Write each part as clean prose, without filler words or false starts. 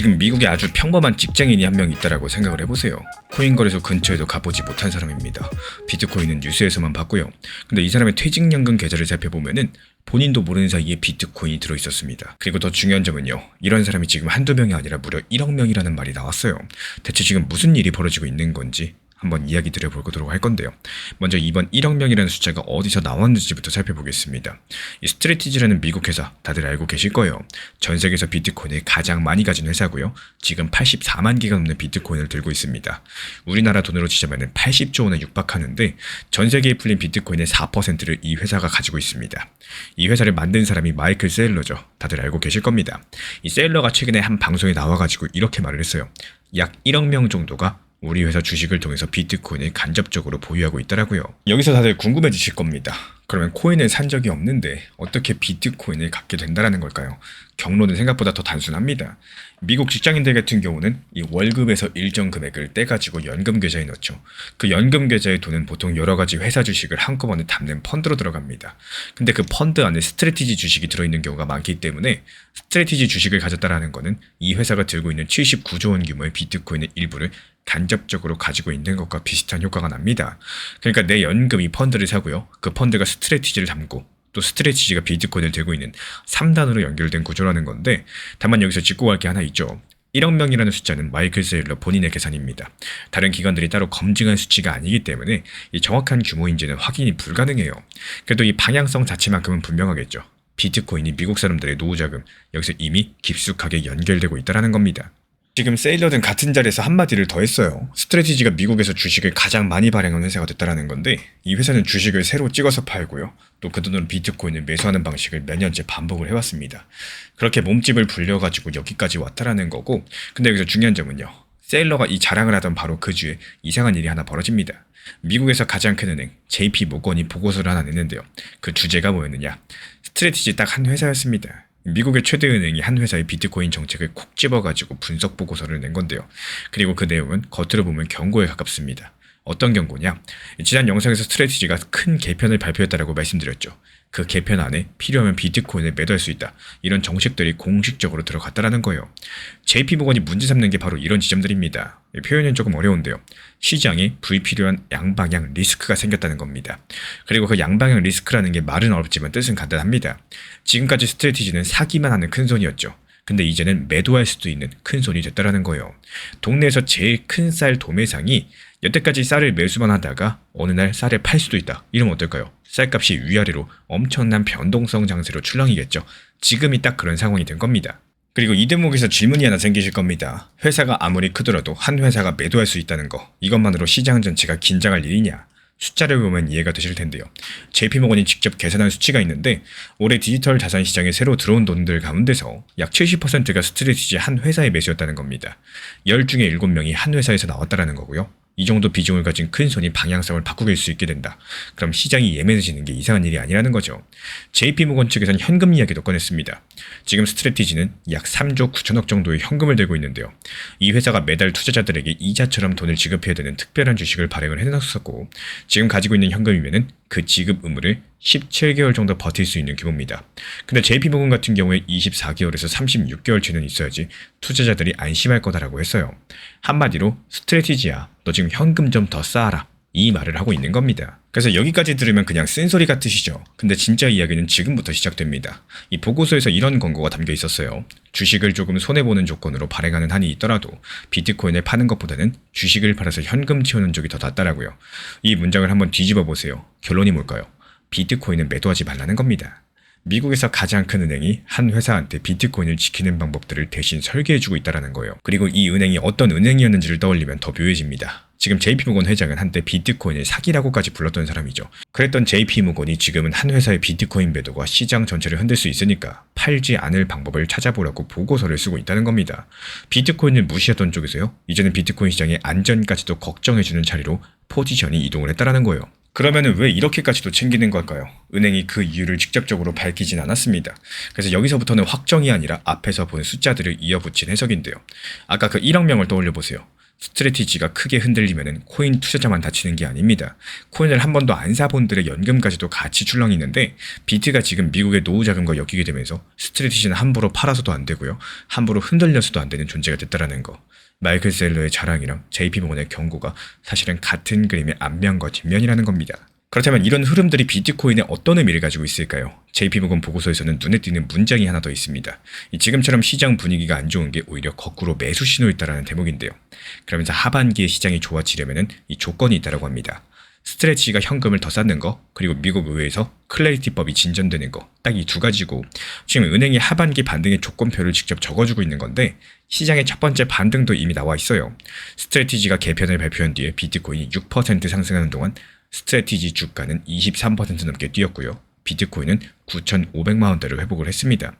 지금 미국에 아주 평범한 직장인이 한 명 있다라고 생각을 해보세요. 코인 거래소 근처에도 가보지 못한 사람입니다. 비트코인은 뉴스에서만 봤고요. 근데 이 사람의 퇴직연금 계좌를 살펴보면은 본인도 모르는 사이에 비트코인이 들어있었습니다. 그리고 더 중요한 점은요. 이런 사람이 지금 한두 명이 아니라 무려 1억 명이라는 말이 나왔어요. 대체 지금 무슨 일이 벌어지고 있는 건지 한번 이야기 드려보도록 할 건데요. 먼저 이번 1억 명이라는 숫자가 어디서 나왔는지부터 살펴보겠습니다. 이 스트레티지라는 미국 회사 다들 알고 계실 거예요. 전 세계에서 비트코인을 가장 많이 가진 회사고요. 지금 84만 개가 넘는 비트코인을 들고 있습니다. 우리나라 돈으로 치자면 80조 원에 육박하는데 전 세계에 풀린 비트코인의 4%를 이 회사가 가지고 있습니다. 이 회사를 만든 사람이 마이클 세일러죠. 다들 알고 계실 겁니다. 이 세일러가 최근에 한 방송에 나와가지고 이렇게 말을 했어요. 약 1억 명 정도가 우리 회사 주식을 통해서 비트코인을 간접적으로 보유하고 있더라고요. 여기서 다들 궁금해지실 겁니다. 그러면 코인을 산 적이 없는데 어떻게 비트코인을 갖게 된다는 걸까요? 경로는 생각보다 더 단순합니다. 미국 직장인들 같은 경우는 이 월급에서 일정 금액을 떼가지고 연금 계좌에 넣죠. 그 연금 계좌의 돈은 보통 여러 가지 회사 주식을 한꺼번에 담는 펀드로 들어갑니다. 근데 그 펀드 안에 스트래티지 주식이 들어있는 경우가 많기 때문에 스트래티지 주식을 가졌다라는 거는 이 회사가 들고 있는 79조 원 규모의 비트코인의 일부를 간접적으로 가지고 있는 것과 비슷한 효과가 납니다. 그러니까 내 연금이 펀드를 사고요. 그 펀드가 스트래티지를 담고 또 스트래티지가 비트코인을 들고 있는 3단으로 연결된 구조라는 건데, 다만 여기서 짚고 갈 게 하나 있죠. 1억 명이라는 숫자는 마이클 세일러 본인의 계산입니다. 다른 기관들이 따로 검증한 수치가 아니기 때문에 이 정확한 규모인지는 확인이 불가능해요. 그래도 이 방향성 자체만큼은 분명하겠죠. 비트코인이 미국 사람들의 노후자금, 여기서 이미 깊숙하게 연결되고 있다는 겁니다. 지금 세일러는 같은 자리에서 한마디를 더 했어요. 스트래티지가 미국에서 주식을 가장 많이 발행한 회사가 됐다는 건데, 이 회사는 주식을 새로 찍어서 팔고요. 또 그 돈으로 비트코인을 매수하는 방식을 몇 년째 반복을 해왔습니다. 그렇게 몸집을 불려가지고 여기까지 왔다라는 거고, 근데 여기서 중요한 점은요. 세일러가 이 자랑을 하던 바로 그 주에 이상한 일이 하나 벌어집니다. 미국에서 가장 큰 은행 JP 모건이 보고서를 하나 냈는데요. 그 주제가 뭐였느냐? 스트래티지 딱 한 회사였습니다. 미국의 최대 은행이 한 회사의 비트코인 정책을 콕 집어가지고 분석 보고서를 낸 건데요. 그리고 그 내용은 겉으로 보면 경고에 가깝습니다. 어떤 경고냐? 지난 영상에서 스트래티지가 큰 개편을 발표했다라고 말씀드렸죠. 그 개편 안에 필요하면 비트코인을 매도할 수 있다. 이런 정책들이 공식적으로 들어갔다라는 거예요. JP모건이 문제 삼는 게 바로 이런 지점들입니다. 표현은 조금 어려운데요. 시장에 불필요한 양방향 리스크가 생겼다는 겁니다. 그리고 그 양방향 리스크라는 게 말은 어렵지만 뜻은 간단합니다. 지금까지 스트래티지는 사기만 하는 큰손이었죠. 근데 이제는 매도할 수도 있는 큰손이 됐다라는 거예요. 동네에서 제일 큰 쌀 도매상이 여태까지 쌀을 매수만 하다가 어느 날 쌀을 팔 수도 있다. 이러면 어떨까요? 쌀값이 위아래로 엄청난 변동성 장세로 출렁이겠죠. 지금이 딱 그런 상황이 된 겁니다. 그리고 이 대목에서 질문이 하나 생기실 겁니다. 회사가 아무리 크더라도 한 회사가 매도할 수 있다는 거, 이것만으로 시장 전체가 긴장할 일이냐? 숫자를 보면 이해가 되실 텐데요. JP모건이 직접 계산한 수치가 있는데, 올해 디지털 자산 시장에 새로 들어온 돈들 가운데서 약 70%가 스트래티지 한 회사의 매수였다는 겁니다. 10 중에 7명이 한 회사에서 나왔다라는 거고요. 이 정도 비중을 가진 큰 손이 방향성을 바꾸길 수 있게 된다. 그럼 시장이 예민해지는 게 이상한 일이 아니라는 거죠. JP모건 측에서는 현금 이야기도 꺼냈습니다. 지금 스트래티지는 약 3조 9천억 정도의 현금을 들고 있는데요. 이 회사가 매달 투자자들에게 이자처럼 돈을 지급해야 되는 특별한 주식을 발행을 해놨었고, 지금 가지고 있는 현금이면은 그 지급 의무를 17개월 정도 버틸 수 있는 규모입니다. 근데 JP모건 같은 경우에 24개월에서 36개월치는 있어야지 투자자들이 안심할 거다라고 했어요. 한마디로 스트래티지야, 너 지금 현금 좀 더 쌓아라. 이 말을 하고 있는 겁니다. 그래서 여기까지 들으면 그냥 쓴소리 같으시죠? 근데 진짜 이야기는 지금부터 시작됩니다. 이 보고서에서 이런 권고가 담겨 있었어요. 주식을 조금 손해보는 조건으로 발행하는 한이 있더라도 비트코인을 파는 것보다는 주식을 팔아서 현금 채우는 쪽이 더 낫다라고요. 이 문장을 한번 뒤집어 보세요. 결론이 뭘까요? 비트코인은 매도하지 말라는 겁니다. 미국에서 가장 큰 은행이 한 회사한테 비트코인을 지키는 방법들을 대신 설계해주고 있다는 거예요. 그리고 이 은행이 어떤 은행이었는지를 떠올리면 더 묘해집니다. 지금 JP모건 회장은 한때 비트코인을 사기라고까지 불렀던 사람이죠. 그랬던 JP모건이 지금은 한 회사의 비트코인 매도가 시장 전체를 흔들 수 있으니까 팔지 않을 방법을 찾아보라고 보고서를 쓰고 있다는 겁니다. 비트코인을 무시했던 쪽에서요, 이제는 비트코인 시장의 안전까지도 걱정해주는 자리로 포지션이 이동을 했다는 거예요. 그러면은 왜 이렇게까지도 챙기는 걸까요? 은행이 그 이유를 직접적으로 밝히진 않았습니다. 그래서 여기서부터는 확정이 아니라 앞에서 본 숫자들을 이어붙인 해석인데요. 아까 그 1억 명을 떠올려 보세요. 스트래티지가 크게 흔들리면은 코인 투자자만 다치는 게 아닙니다. 코인을 한 번도 안 사본들의 연금까지도 같이 출렁이는데 비트가 지금 미국의 노후 자금과 엮이게 되면서 스트래티지는 함부로 팔아서도 안 되고요. 함부로 흔들려서도 안 되는 존재가 됐다라는 거. 마이클 셀러의 자랑이랑 JP모건의 경고가 사실은 같은 그림의 앞면과 뒷면이라는 겁니다. 그렇다면 이런 흐름들이 비트코인에 어떤 의미를 가지고 있을까요? JP모건 보고서에서는 눈에 띄는 문장이 하나 더 있습니다. 지금처럼 시장 분위기가 안 좋은 게 오히려 거꾸로 매수 신호였다라는 대목인데요. 그러면서 하반기에 시장이 좋아지려면 이 조건이 있다고 합니다. 스트레치가 현금을 더 쌓는 거, 그리고 미국 의회에서 클래리티법이 진전되는 거, 딱 이 두 가지고 지금 은행이 하반기 반등의 조건표를 직접 적어주고 있는 건데 시장의 첫 번째 반등도 이미 나와 있어요. 스트래티지가 개편을 발표한 뒤에 비트코인이 6% 상승하는 동안 스트래티지 주가는 23% 넘게 뛰었고요. 비트코인은 9,500만 원대로 회복을 했습니다.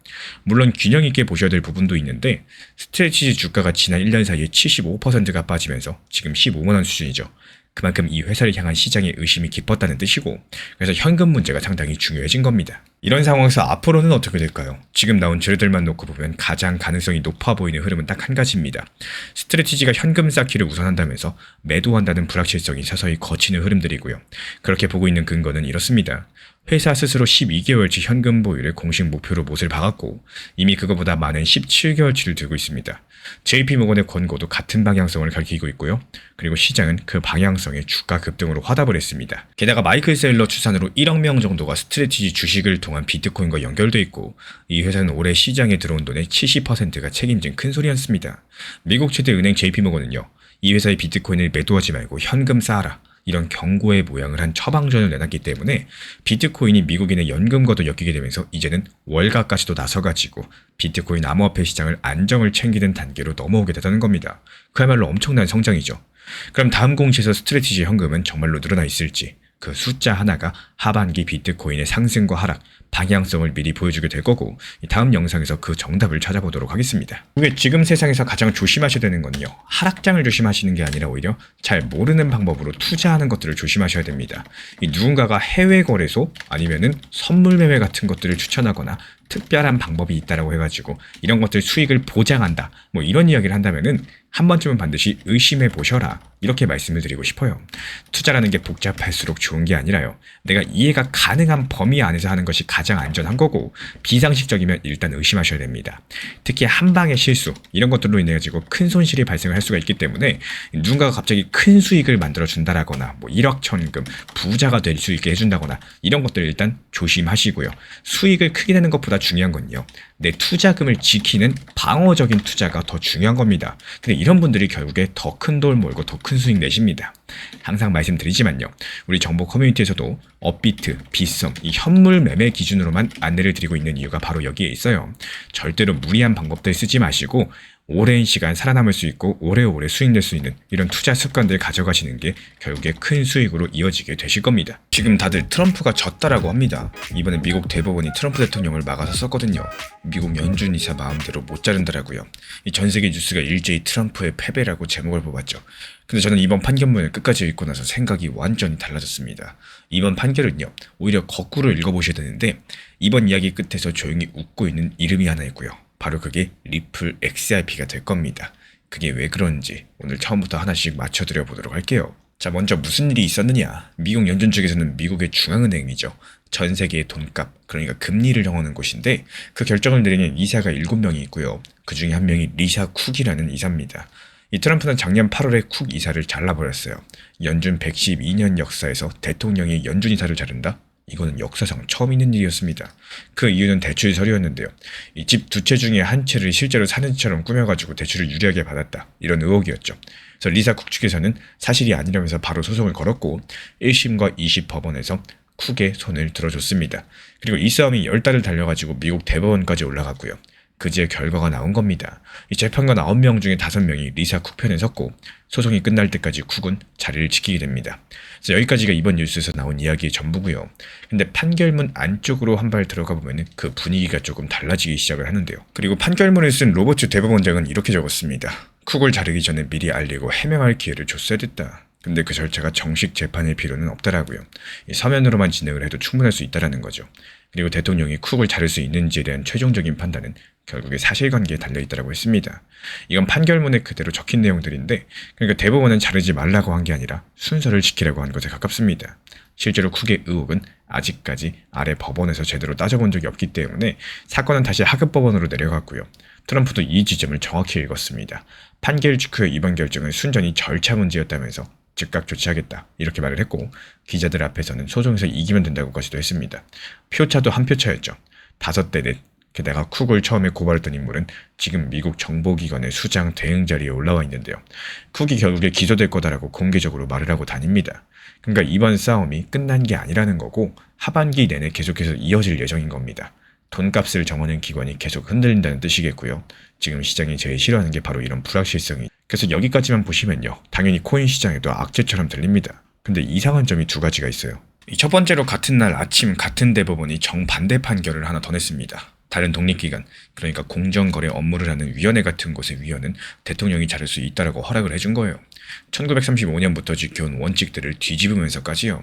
물론 균형 있게 보셔야 될 부분도 있는데 스트래티지 주가가 지난 1년 사이에 75%가 빠지면서 지금 15만 원 수준이죠. 그만큼 이 회사를 향한 시장의 의심이 깊었다는 뜻이고 그래서 현금 문제가 상당히 중요해진 겁니다. 이런 상황에서 앞으로는 어떻게 될까요? 지금 나온 재료들만 놓고 보면 가장 가능성이 높아 보이는 흐름은 딱 한 가지입니다. 스트래티지가 현금 쌓기를 우선한다면서 매도한다는 불확실성이 서서히 거치는 흐름들이고요. 그렇게 보고 있는 근거는 이렇습니다. 회사 스스로 12개월치 현금 보유를 공식 목표로 못을 박았고 이미 그거보다 많은 17개월치를 들고 있습니다. JP모건의 권고도 같은 방향성을 가리키고 있고요. 그리고 시장은 그 방향성에 주가 급등으로 화답을 했습니다. 게다가 마이클 셀러 추산으로 1억 명 정도가 스트래티지 주식을 통한 비트코인과 연결돼 있고 이 회사는 올해 시장에 들어온 돈의 70%가 책임진 큰 소리였습니다. 미국 최대 은행 JP모건은요. 이 회사의 비트코인을 매도하지 말고 현금 쌓아라. 이런 경고의 모양을 한 처방전을 내놨기 때문에 비트코인이 미국인의 연금과도 엮이게 되면서 이제는 월가까지도 나서가지고 비트코인 암호화폐 시장을 안정을 챙기는 단계로 넘어오게 되다는 겁니다. 그야말로 엄청난 성장이죠. 그럼 다음 공시에서 스트래티지 현금은 정말로 늘어나 있을지 그 숫자 하나가 하반기 비트코인의 상승과 하락, 방향성을 미리 보여주게 될 거고 다음 영상에서 그 정답을 찾아보도록 하겠습니다. 그게 지금 세상에서 가장 조심하셔야 되는 건요. 하락장을 조심하시는 게 아니라 오히려 잘 모르는 방법으로 투자하는 것들을 조심하셔야 됩니다. 누군가가 해외 거래소 아니면은 선물 매매 같은 것들을 추천하거나 특별한 방법이 있다라고 해가지고 이런 것들 수익을 보장한다 뭐 이런 이야기를 한다면은 한 번쯤은 반드시 의심해 보셔라 이렇게 말씀을 드리고 싶어요. 투자라는 게 복잡할수록 좋은 게 아니라요. 내가 이해가 가능한 범위 안에서 하는 것이 가장 안전한 거고 비상식적이면 일단 의심하셔야 됩니다. 특히 한 방의 실수 이런 것들로 인해 가지고 큰 손실이 발생할 수가 있기 때문에 누군가가 갑자기 큰 수익을 만들어 준다라거나 뭐 1억 천금 부자가 될 수 있게 해준다거나 이런 것들 일단 조심하시고요. 수익을 크게 내는 것보다 중요한 건요. 내 투자금을 지키는 방어적인 투자가 더 중요한 겁니다. 근데 이런 분들이 결국에 더 큰 돌 몰고 더 큰 수익 내십니다. 항상 말씀드리지만요. 우리 정보 커뮤니티에서도 업비트, 빗썸, 이 현물 매매 기준으로만 안내를 드리고 있는 이유가 바로 여기에 있어요. 절대로 무리한 방법들 쓰지 마시고 오랜 시간 살아남을 수 있고 오래오래 수익 낼 수 있는 이런 투자 습관들 가져가시는 게 결국에 큰 수익으로 이어지게 되실 겁니다. 지금 다들 트럼프가 졌다라고 합니다. 이번에 미국 대법원이 트럼프 대통령을 막아서 썼거든요. 미국 연준 이사 마음대로 못 자른다라고요. 이 전 세계 뉴스가 일제히 트럼프의 패배라고 제목을 뽑았죠. 근데 저는 이번 판결문을 끝까지 읽고 나서 생각이 완전히 달라졌습니다. 이번 판결은요. 오히려 거꾸로 읽어보셔야 되는데 이번 이야기 끝에서 조용히 웃고 있는 이름이 하나 있고요. 바로 그게 리플 XRP가 될 겁니다. 그게 왜 그런지 오늘 처음부터 하나씩 맞춰드려 보도록 할게요. 자, 먼저 무슨 일이 있었느냐. 미국 연준 측에서는 미국의 중앙은행이죠. 전 세계의 돈값, 그러니까 금리를 정하는 곳인데 그 결정을 내리는 이사가 7명이 있고요. 그 중에 한 명이 리사 쿡이라는 이사입니다. 이 트럼프는 작년 8월에 쿡 이사를 잘라버렸어요. 연준 112년 역사에서 대통령이 연준 이사를 자른다? 이거는 역사상 처음 있는 일이었습니다. 그 이유는 대출 서류였는데요. 이 집 두 채 중에 한 채를 실제로 사는 집처럼 꾸며가지고 대출을 유리하게 받았다. 이런 의혹이었죠. 그래서 리사 쿡 측에서는 사실이 아니라면서 바로 소송을 걸었고 1심과 2심 법원에서 쿡의 손을 들어줬습니다. 그리고 이 싸움이 10달을 달려가지고 미국 대법원까지 올라갔고요. 그제 결과가 나온 겁니다. 이 재판관 9명 중에 5명이 리사 쿡 편에 섰고 소송이 끝날 때까지 쿡은 자리를 지키게 됩니다. 그래서 여기까지가 이번 뉴스에서 나온 이야기의 전부고요. 근데 판결문 안쪽으로 한 발 들어가 보면 그 분위기가 조금 달라지기 시작을 하는데요. 그리고 판결문을 쓴 로버츠 대법원장은 이렇게 적었습니다. 쿡을 자르기 전에 미리 알리고 해명할 기회를 줬어야 됐다. 근데 그 절차가 정식 재판일 필요는 없다라고요. 이 서면으로만 진행을 해도 충분할 수 있다라는 거죠. 그리고 대통령이 쿡을 자를 수 있는지에 대한 최종적인 판단은 결국에 사실관계에 달려있다고 했습니다. 이건 판결문에 그대로 적힌 내용들인데, 그러니까 대법원은 자르지 말라고 한 게 아니라 순서를 지키라고 한 것에 가깝습니다. 실제로 쿡의 의혹은 아직까지 아래 법원에서 제대로 따져본 적이 없기 때문에 사건은 다시 하급법원으로 내려갔고요. 트럼프도 이 지점을 정확히 읽었습니다. 판결 직후에 이번 결정은 순전히 절차 문제였다면서 즉각 조치하겠다 이렇게 말을 했고, 기자들 앞에서는 소송에서 이기면 된다고까지도 했습니다. 표차도 한 표차였죠. 5대 4. 게다가 쿡을 처음에 고발했던 인물은 지금 미국 정보기관의 수장 대행 자리에 올라와 있는데요. 쿡이 결국에 기소될 거다라고 공개적으로 말을 하고 다닙니다. 그러니까 이번 싸움이 끝난 게 아니라는 거고 하반기 내내 계속해서 이어질 예정인 겁니다. 돈값을 정하는 기관이 계속 흔들린다는 뜻이겠고요. 지금 시장이 제일 싫어하는 게 바로 이런 불확실성이. 그래서 여기까지만 보시면요, 당연히 코인 시장에도 악재처럼 들립니다. 근데 이상한 점이 2가지가 있어요. 첫 번째로 같은 날 아침 같은 대법원이 정반대 판결을 하나 더 냈습니다. 다른 독립기관, 그러니까 공정거래 업무를 하는 위원회 같은 곳의 위원은 대통령이 자를 수 있다라고 허락을 해준 거예요. 1935년부터 지켜온 원칙들을 뒤집으면서까지요.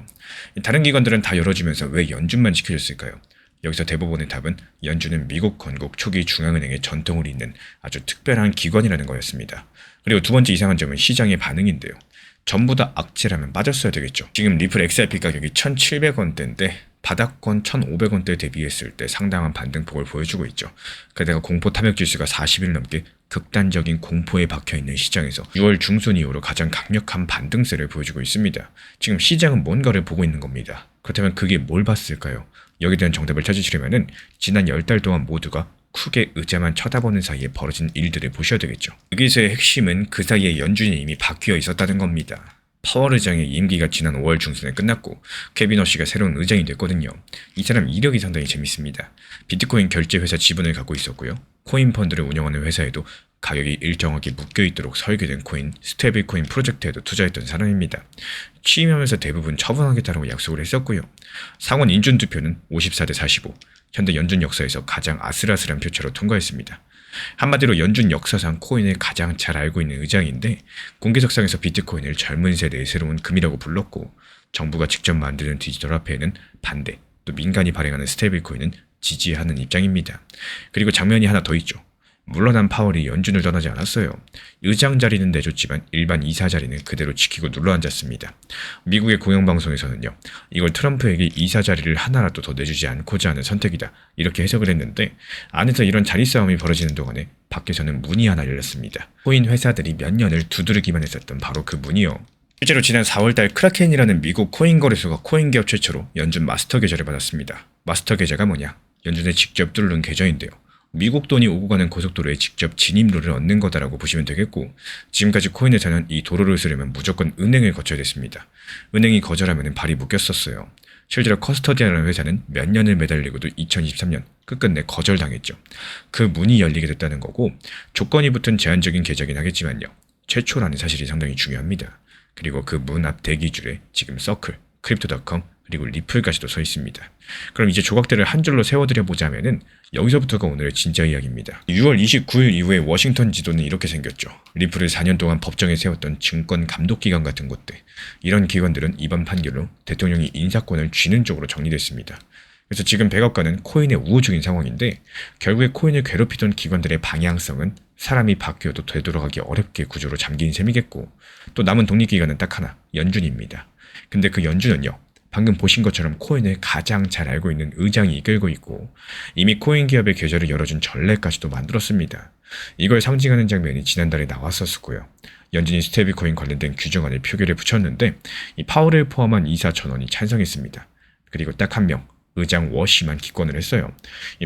다른 기관들은 다 열어주면서 왜 연준만 지켜줬을까요? 여기서 대법원의 답은 연준은 미국 건국 초기 중앙은행의 전통을 잇는 아주 특별한 기관이라는 거였습니다. 그리고 2번째 이상한 점은 시장의 반응인데요. 전부 다 악재라면 빠졌어야 되겠죠. 지금 리플 XRP 가격이 1,700원대인데 바닥권 1,500원대 대비했을 때 상당한 반등폭을 보여주고 있죠. 게다가 공포 탐욕 지수가 40일 넘게 극단적인 공포에 박혀있는 시장에서 6월 중순 이후로 가장 강력한 반등세를 보여주고 있습니다. 지금 시장은 뭔가를 보고 있는 겁니다. 그렇다면 그게 뭘 봤을까요? 여기에 대한 정답을 찾으시려면 지난 10달 동안 모두가 쿡의 의자만 쳐다보는 사이에 벌어진 일들을 보셔야 되겠죠. 여기서의 핵심은 그 사이에 연준이 이미 바뀌어 있었다는 겁니다. 파월 의장의 임기가 지난 5월 중순에 끝났고 케빈 허시가 새로운 의장이 됐거든요. 이 사람 이력이 상당히 재밌습니다. 비트코인 결제 회사 지분을 갖고 있었고요. 코인 펀드를 운영하는 회사에도 가격이 일정하게 묶여있도록 설계된 코인 스테이블코인 프로젝트에도 투자했던 사람입니다. 취임하면서 대부분 처분하겠다고 약속을 했었고요. 상원 인준 투표는 54대 45, 현대 연준 역사에서 가장 아슬아슬한 표차로 통과했습니다. 한마디로 연준 역사상 코인을 가장 잘 알고 있는 의장인데, 공개석상에서 비트코인을 젊은 세대의 새로운 금이라고 불렀고, 정부가 직접 만드는 디지털 화폐에는 반대, 또 민간이 발행하는 스테이블코인은 지지하는 입장입니다. 그리고 장면이 하나 더 있죠. 물러난 파월이 연준을 떠나지 않았어요. 의장 자리는 내줬지만 일반 이사 자리는 그대로 지키고 눌러앉았습니다. 미국의 공영방송에서는요, 이걸 트럼프에게 이사 자리를 하나라도 더 내주지 않고자 하는 선택이다 이렇게 해석을 했는데, 안에서 이런 자리 싸움이 벌어지는 동안에 밖에서는 문이 하나 열렸습니다. 코인 회사들이 몇 년을 두드리기만 했었던 바로 그 문이요. 실제로 지난 4월달 크라켄이라는 미국 코인 거래소가 코인 기업 최초로 연준 마스터 계좌를 받았습니다. 마스터 계좌가 뭐냐? 연준에 직접 뚫는 계좌인데요. 미국 돈이 오고 가는 고속도로에 직접 진입로를 얻는 거다라고 보시면 되겠고, 지금까지 코인에서는 이 도로를 쓰려면 무조건 은행을 거쳐야 됐습니다. 은행이 거절하면 발이 묶였었어요. 실제로 커스터디아라는 회사는 몇 년을 매달리고도 2023년 끝끝내 거절당했죠. 그 문이 열리게 됐다는 거고, 조건이 붙은 제한적인 계좌긴 하겠지만요, 최초라는 사실이 상당히 중요합니다. 그리고 그 문 앞 대기줄에 지금 서클, 크립토닷컴, 그리고 리플까지도 서 있습니다. 그럼 이제 조각들을 한 줄로 세워드려 보자면은 여기서부터가 오늘의 진짜 이야기입니다. 6월 29일 이후에 워싱턴 지도는 이렇게 생겼죠. 리플을 4년 동안 법정에 세웠던 증권 감독기관 같은 곳들. 이런 기관들은 이번 판결로 대통령이 인사권을 쥐는 쪽으로 정리됐습니다. 그래서 지금 백악관은 코인에 우호적인 상황인데, 결국에 코인을 괴롭히던 기관들의 방향성은 사람이 바뀌어도 되돌아가기 어렵게 구조로 잠긴 셈이겠고, 또 남은 독립기관은 딱 하나, 연준입니다. 근데 그 연준은요, 방금 보신 것처럼 코인을 가장 잘 알고 있는 의장이 이끌고 있고, 이미 코인 기업의 계좌를 열어준 전례까지도 만들었습니다. 이걸 상징하는 장면이 지난달에 나왔었고요. 연준이 스테이블코인 관련된 규정안을 표결에 붙였는데, 이 파월을 포함한 이사 전원이 찬성했습니다. 그리고 딱 한 명, 의장 워시만 기권을 했어요.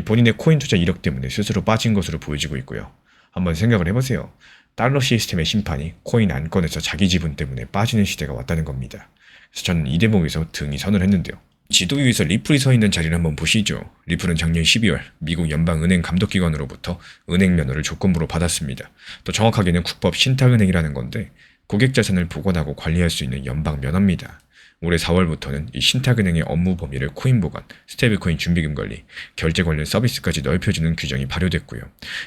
본인의 코인 투자 이력 때문에 스스로 빠진 것으로 보여지고 있고요. 한번 생각을 해보세요. 달러 시스템의 심판이 코인 안건에서 자기 지분 때문에 빠지는 시대가 왔다는 겁니다. 그래서 저는 이 대목에서 등이 선을 했는데요. 지도 위에서 리플이 서 있는 자리를 한번 보시죠. 리플은 작년 12월 미국 연방은행 감독기관으로부터 은행 면허를 조건부로 받았습니다. 또 정확하게는 국법 신탁은행이라는 건데, 고객 자산을 보관하고 관리할 수 있는 연방 면허입니다. 올해 4월부터는 이 신탁은행의 업무 범위를 코인 보관, 스테이블코인 준비금 관리, 결제 관련 서비스까지 넓혀주는 규정이 발효됐고요.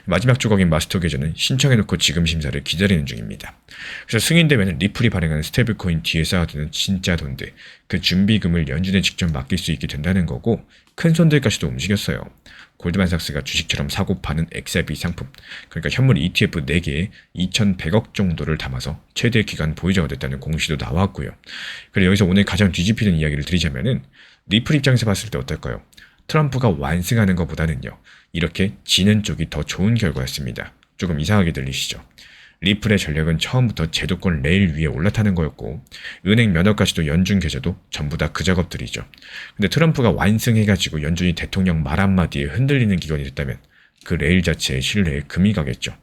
마지막 조각인 마스터 계좌는 신청해놓고 지금 심사를 기다리는 중입니다. 그래서 승인되면 리플이 발행하는 스테이블코인 뒤에 쌓아두는 진짜 돈들, 그 준비금을 연준에 직접 맡길 수 있게 된다는 거고, 큰 손들까지도 움직였어요. 골드만삭스가 주식처럼 사고 파는 XRP 상품, 그러니까 현물 ETF 4개에 2,100억 정도를 담아서 최대 기간 보유자가 됐다는 공시도 나왔고요. 그리고 여기서 오늘 가장 뒤집히는 이야기를 드리자면은 리플 입장에서 봤을 때 어떨까요? 트럼프가 완승하는 것보다는요, 이렇게 지는 쪽이 더 좋은 결과였습니다. 조금 이상하게 들리시죠? 리플의 전략은 처음부터 제도권 레일 위에 올라타는 거였고, 은행 면허까지도 연준 계좌도 전부 다 그 작업들이죠. 근데 트럼프가 완승해가지고 연준이 대통령 말 한마디에 흔들리는 기관이 됐다면 그 레일 자체의 신뢰에 금이 가겠죠.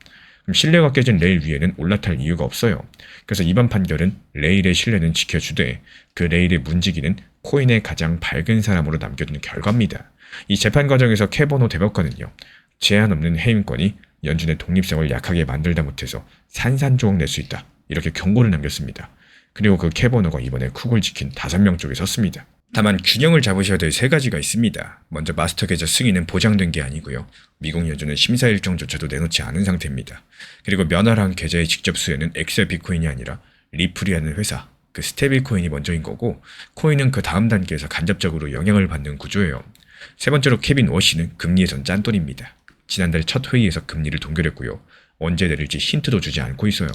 그럼 신뢰가 깨진 레일 위에는 올라탈 이유가 없어요. 그래서 이번 판결은 레일의 신뢰는 지켜주되 그 레일의 문지기는 코인의 가장 밝은 사람으로 남겨둔 결과입니다. 이 재판 과정에서 캐버노 대법관은요, 제한 없는 해임권이 연준의 독립성을 약하게 만들다 못해서 산산조각 낼 수 있다, 이렇게 경고를 남겼습니다. 그리고 그 캐버노가 이번에 쿡을 지킨 5명 쪽에 섰습니다. 다만 균형을 잡으셔야 될 3가지가 있습니다. 먼저 마스터 계좌 승인은 보장된 게 아니고요. 미국 연준은 심사 일정조차도 내놓지 않은 상태입니다. 그리고 면허랑 계좌의 직접 수혜는 XRP 코인이 아니라 리플이라는 회사, 그 스테이블 코인이 먼저인 거고, 코인은 그 다음 단계에서 간접적으로 영향을 받는 구조예요. 세 번째로 케빈 워시는 금리에선 짠돈입니다. 지난달 첫 회의에서 금리를 동결했고요. 언제 내릴지 힌트도 주지 않고 있어요.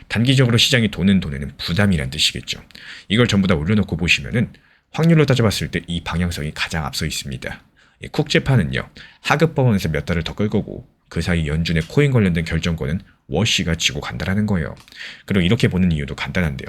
단기적으로 시장이 도는 돈에는 부담이란 뜻이겠죠. 이걸 전부 다 올려놓고 보시면은 확률로 따져봤을 때 이 방향성이 가장 앞서 있습니다. 쿡 재판은요, 하급 법원에서 몇 달을 더 끌 거고, 그 사이 연준의 코인 관련된 결정권은 워시가 쥐고 간다라는 거예요. 그리고 이렇게 보는 이유도 간단한데요.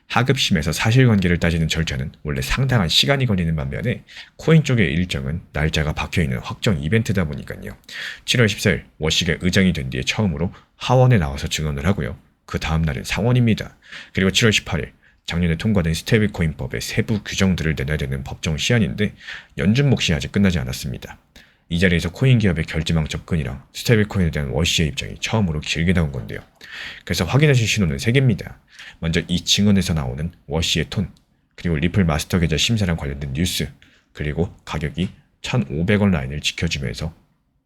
하급심에서 사실관계를 따지는 절차는 원래 상당한 시간이 걸리는 반면에 코인 쪽의 일정은 날짜가 박혀있는 확정 이벤트다 보니까요. 7월 14일 워시가 의장이 된 뒤에 처음으로 하원에 나와서 증언을 하고요. 그 다음 날은 상원입니다. 그리고 7월 18일 작년에 통과된 스테이블코인법의 세부 규정들을 내놔야 되는 법정 시한인데 연준 몫이 아직 끝나지 않았습니다. 이 자리에서 코인 기업의 결제망 접근이랑 스테이블코인에 대한 워시의 입장이 처음으로 길게 나온 건데요. 그래서 확인하실 신호는 3개입니다. 먼저 이 증언에서 나오는 워시의 톤, 그리고 리플 마스터 계좌 심사랑 관련된 뉴스, 그리고 가격이 1,500원 라인을 지켜주면서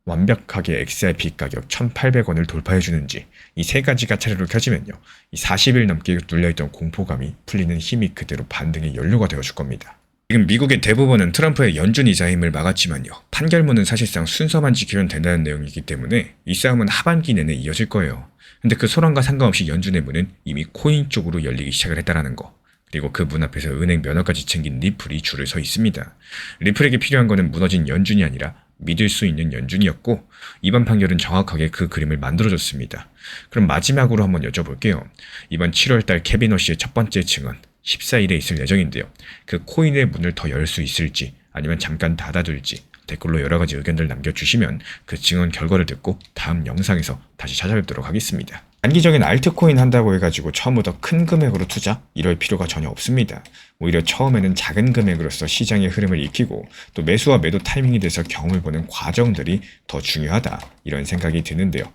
완벽하게 XRP 가격 1,800원을 돌파해주는지, 이 3가지가 차례로 켜지면요, 이 40일 넘게 눌려있던 공포감이 풀리는 힘이 그대로 반등의 연료가 되어줄 겁니다. 지금 미국의 대부분은 트럼프의 연준 이자 힘을 막았지만요, 판결문은 사실상 순서만 지키면 된다는 내용이기 때문에 이 싸움은 하반기 내내 이어질 거예요. 근데 그 소란과 상관없이 연준의 문은 이미 코인 쪽으로 열리기 시작을 했다는 거, 그리고 그 문 앞에서 은행 면허까지 챙긴 리플이 줄을 서 있습니다. 리플에게 필요한 거는 무너진 연준이 아니라 믿을 수 있는 연준이었고, 이번 판결은 정확하게 그 그림을 만들어줬습니다. 그럼 마지막으로 한번 여쭤볼게요. 이번 7월달 케빈 워시의 첫 번째 증언 14일에 있을 예정인데요. 그 코인의 문을 더 열 수 있을지 아니면 잠깐 닫아둘지 댓글로 여러가지 의견들 남겨주시면 그 증언 결과를 듣고 다음 영상에서 다시 찾아뵙도록 하겠습니다. 단기적인 알트코인 한다고 해가지고 처음부터 큰 금액으로 투자? 이럴 필요가 전혀 없습니다. 오히려 처음에는 작은 금액으로서 시장의 흐름을 익히고 또 매수와 매도 타이밍에 대해서 경험을 보는 과정들이 더 중요하다, 이런 생각이 드는데요.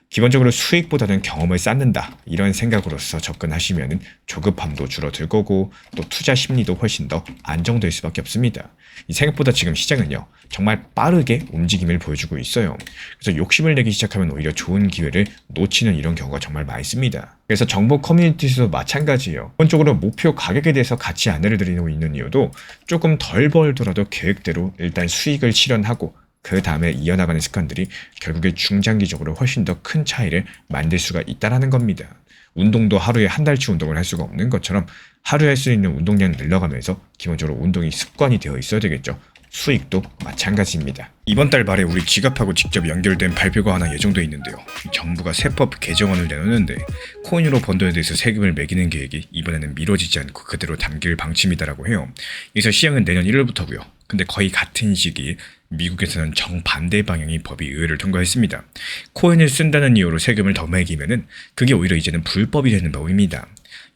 기본적으로 수익보다는 경험을 쌓는다, 이런 생각으로서 접근하시면 조급함도 줄어들 거고 또 투자 심리도 훨씬 더 안정될 수밖에 없습니다. 이 생각보다 지금 시장은요, 정말 빠르게 움직임을 보여주고 있어요. 그래서 욕심을 내기 시작하면 오히려 좋은 기회를 놓치는 이런 경우가 정말 많습니다. 그래서 정보 커뮤니티에서도 마찬가지예요. 기본적으로 목표 가격에 대해서 같이 안내를 드리고 있는 이유도 조금 덜 벌더라도 계획대로 일단 수익을 실현하고 그 다음에 이어나가는 습관들이 결국에 중장기적으로 훨씬 더 큰 차이를 만들 수가 있다는 겁니다. 운동도 하루에 한 달치 운동을 할 수가 없는 것처럼 하루에 할 수 있는 운동량 늘려가면서 기본적으로 운동이 습관이 되어 있어야 되겠죠. 수익도 마찬가지입니다. 이번 달 말에 우리 지갑하고 직접 연결된 발표가 하나 예정돼 있는데요. 정부가 세법 개정안을 내놓는데 코인으로 번 돈에 대해서 세금을 매기는 계획이 이번에는 미뤄지지 않고 그대로 담길 방침이다라고 해요. 그래서 시행은 내년 1월부터고요. 근데 거의 같은 시기에 미국에서는 정반대 방향의 법이 의회를 통과했습니다. 코인을 쓴다는 이유로 세금을 더 매기면은 그게 오히려 이제는 불법이 되는 법입니다.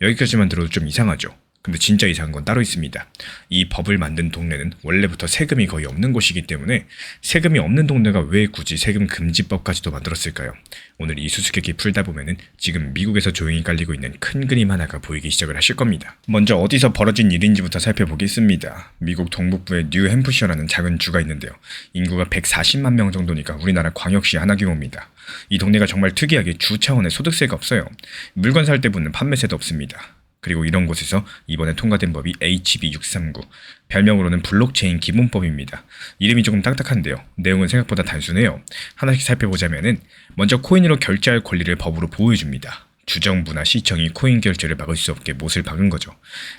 여기까지만 들어도 좀 이상하죠. 근데 진짜 이상한 건 따로 있습니다. 이 법을 만든 동네는 원래부터 세금이 거의 없는 곳이기 때문에 세금이 없는 동네가 왜 굳이 세금 금지법까지도 만들었을까요? 오늘 이 수수께끼 풀다 보면은 지금 미국에서 조용히 깔리고 있는 큰 그림 하나가 보이기 시작을 하실 겁니다. 먼저 어디서 벌어진 일인지부터 살펴보겠습니다. 미국 동북부의 뉴햄프셔라는 작은 주가 있는데요. 인구가 140만 명 정도니까 우리나라 광역시 하나 규모입니다. 이 동네가 정말 특이하게 주 차원의 소득세가 없어요. 물건 살 때 붙는 판매세도 없습니다. 그리고 이런 곳에서 이번에 통과된 법이 HB639, 별명으로는 블록체인 기본법입니다. 이름이 조금 딱딱한데요. 내용은 생각보다 단순해요. 하나씩 살펴보자면은 먼저 코인으로 결제할 권리를 법으로 보호해줍니다. 주정부나 시청이 코인 결제를 막을 수 없게 못을 박은 거죠.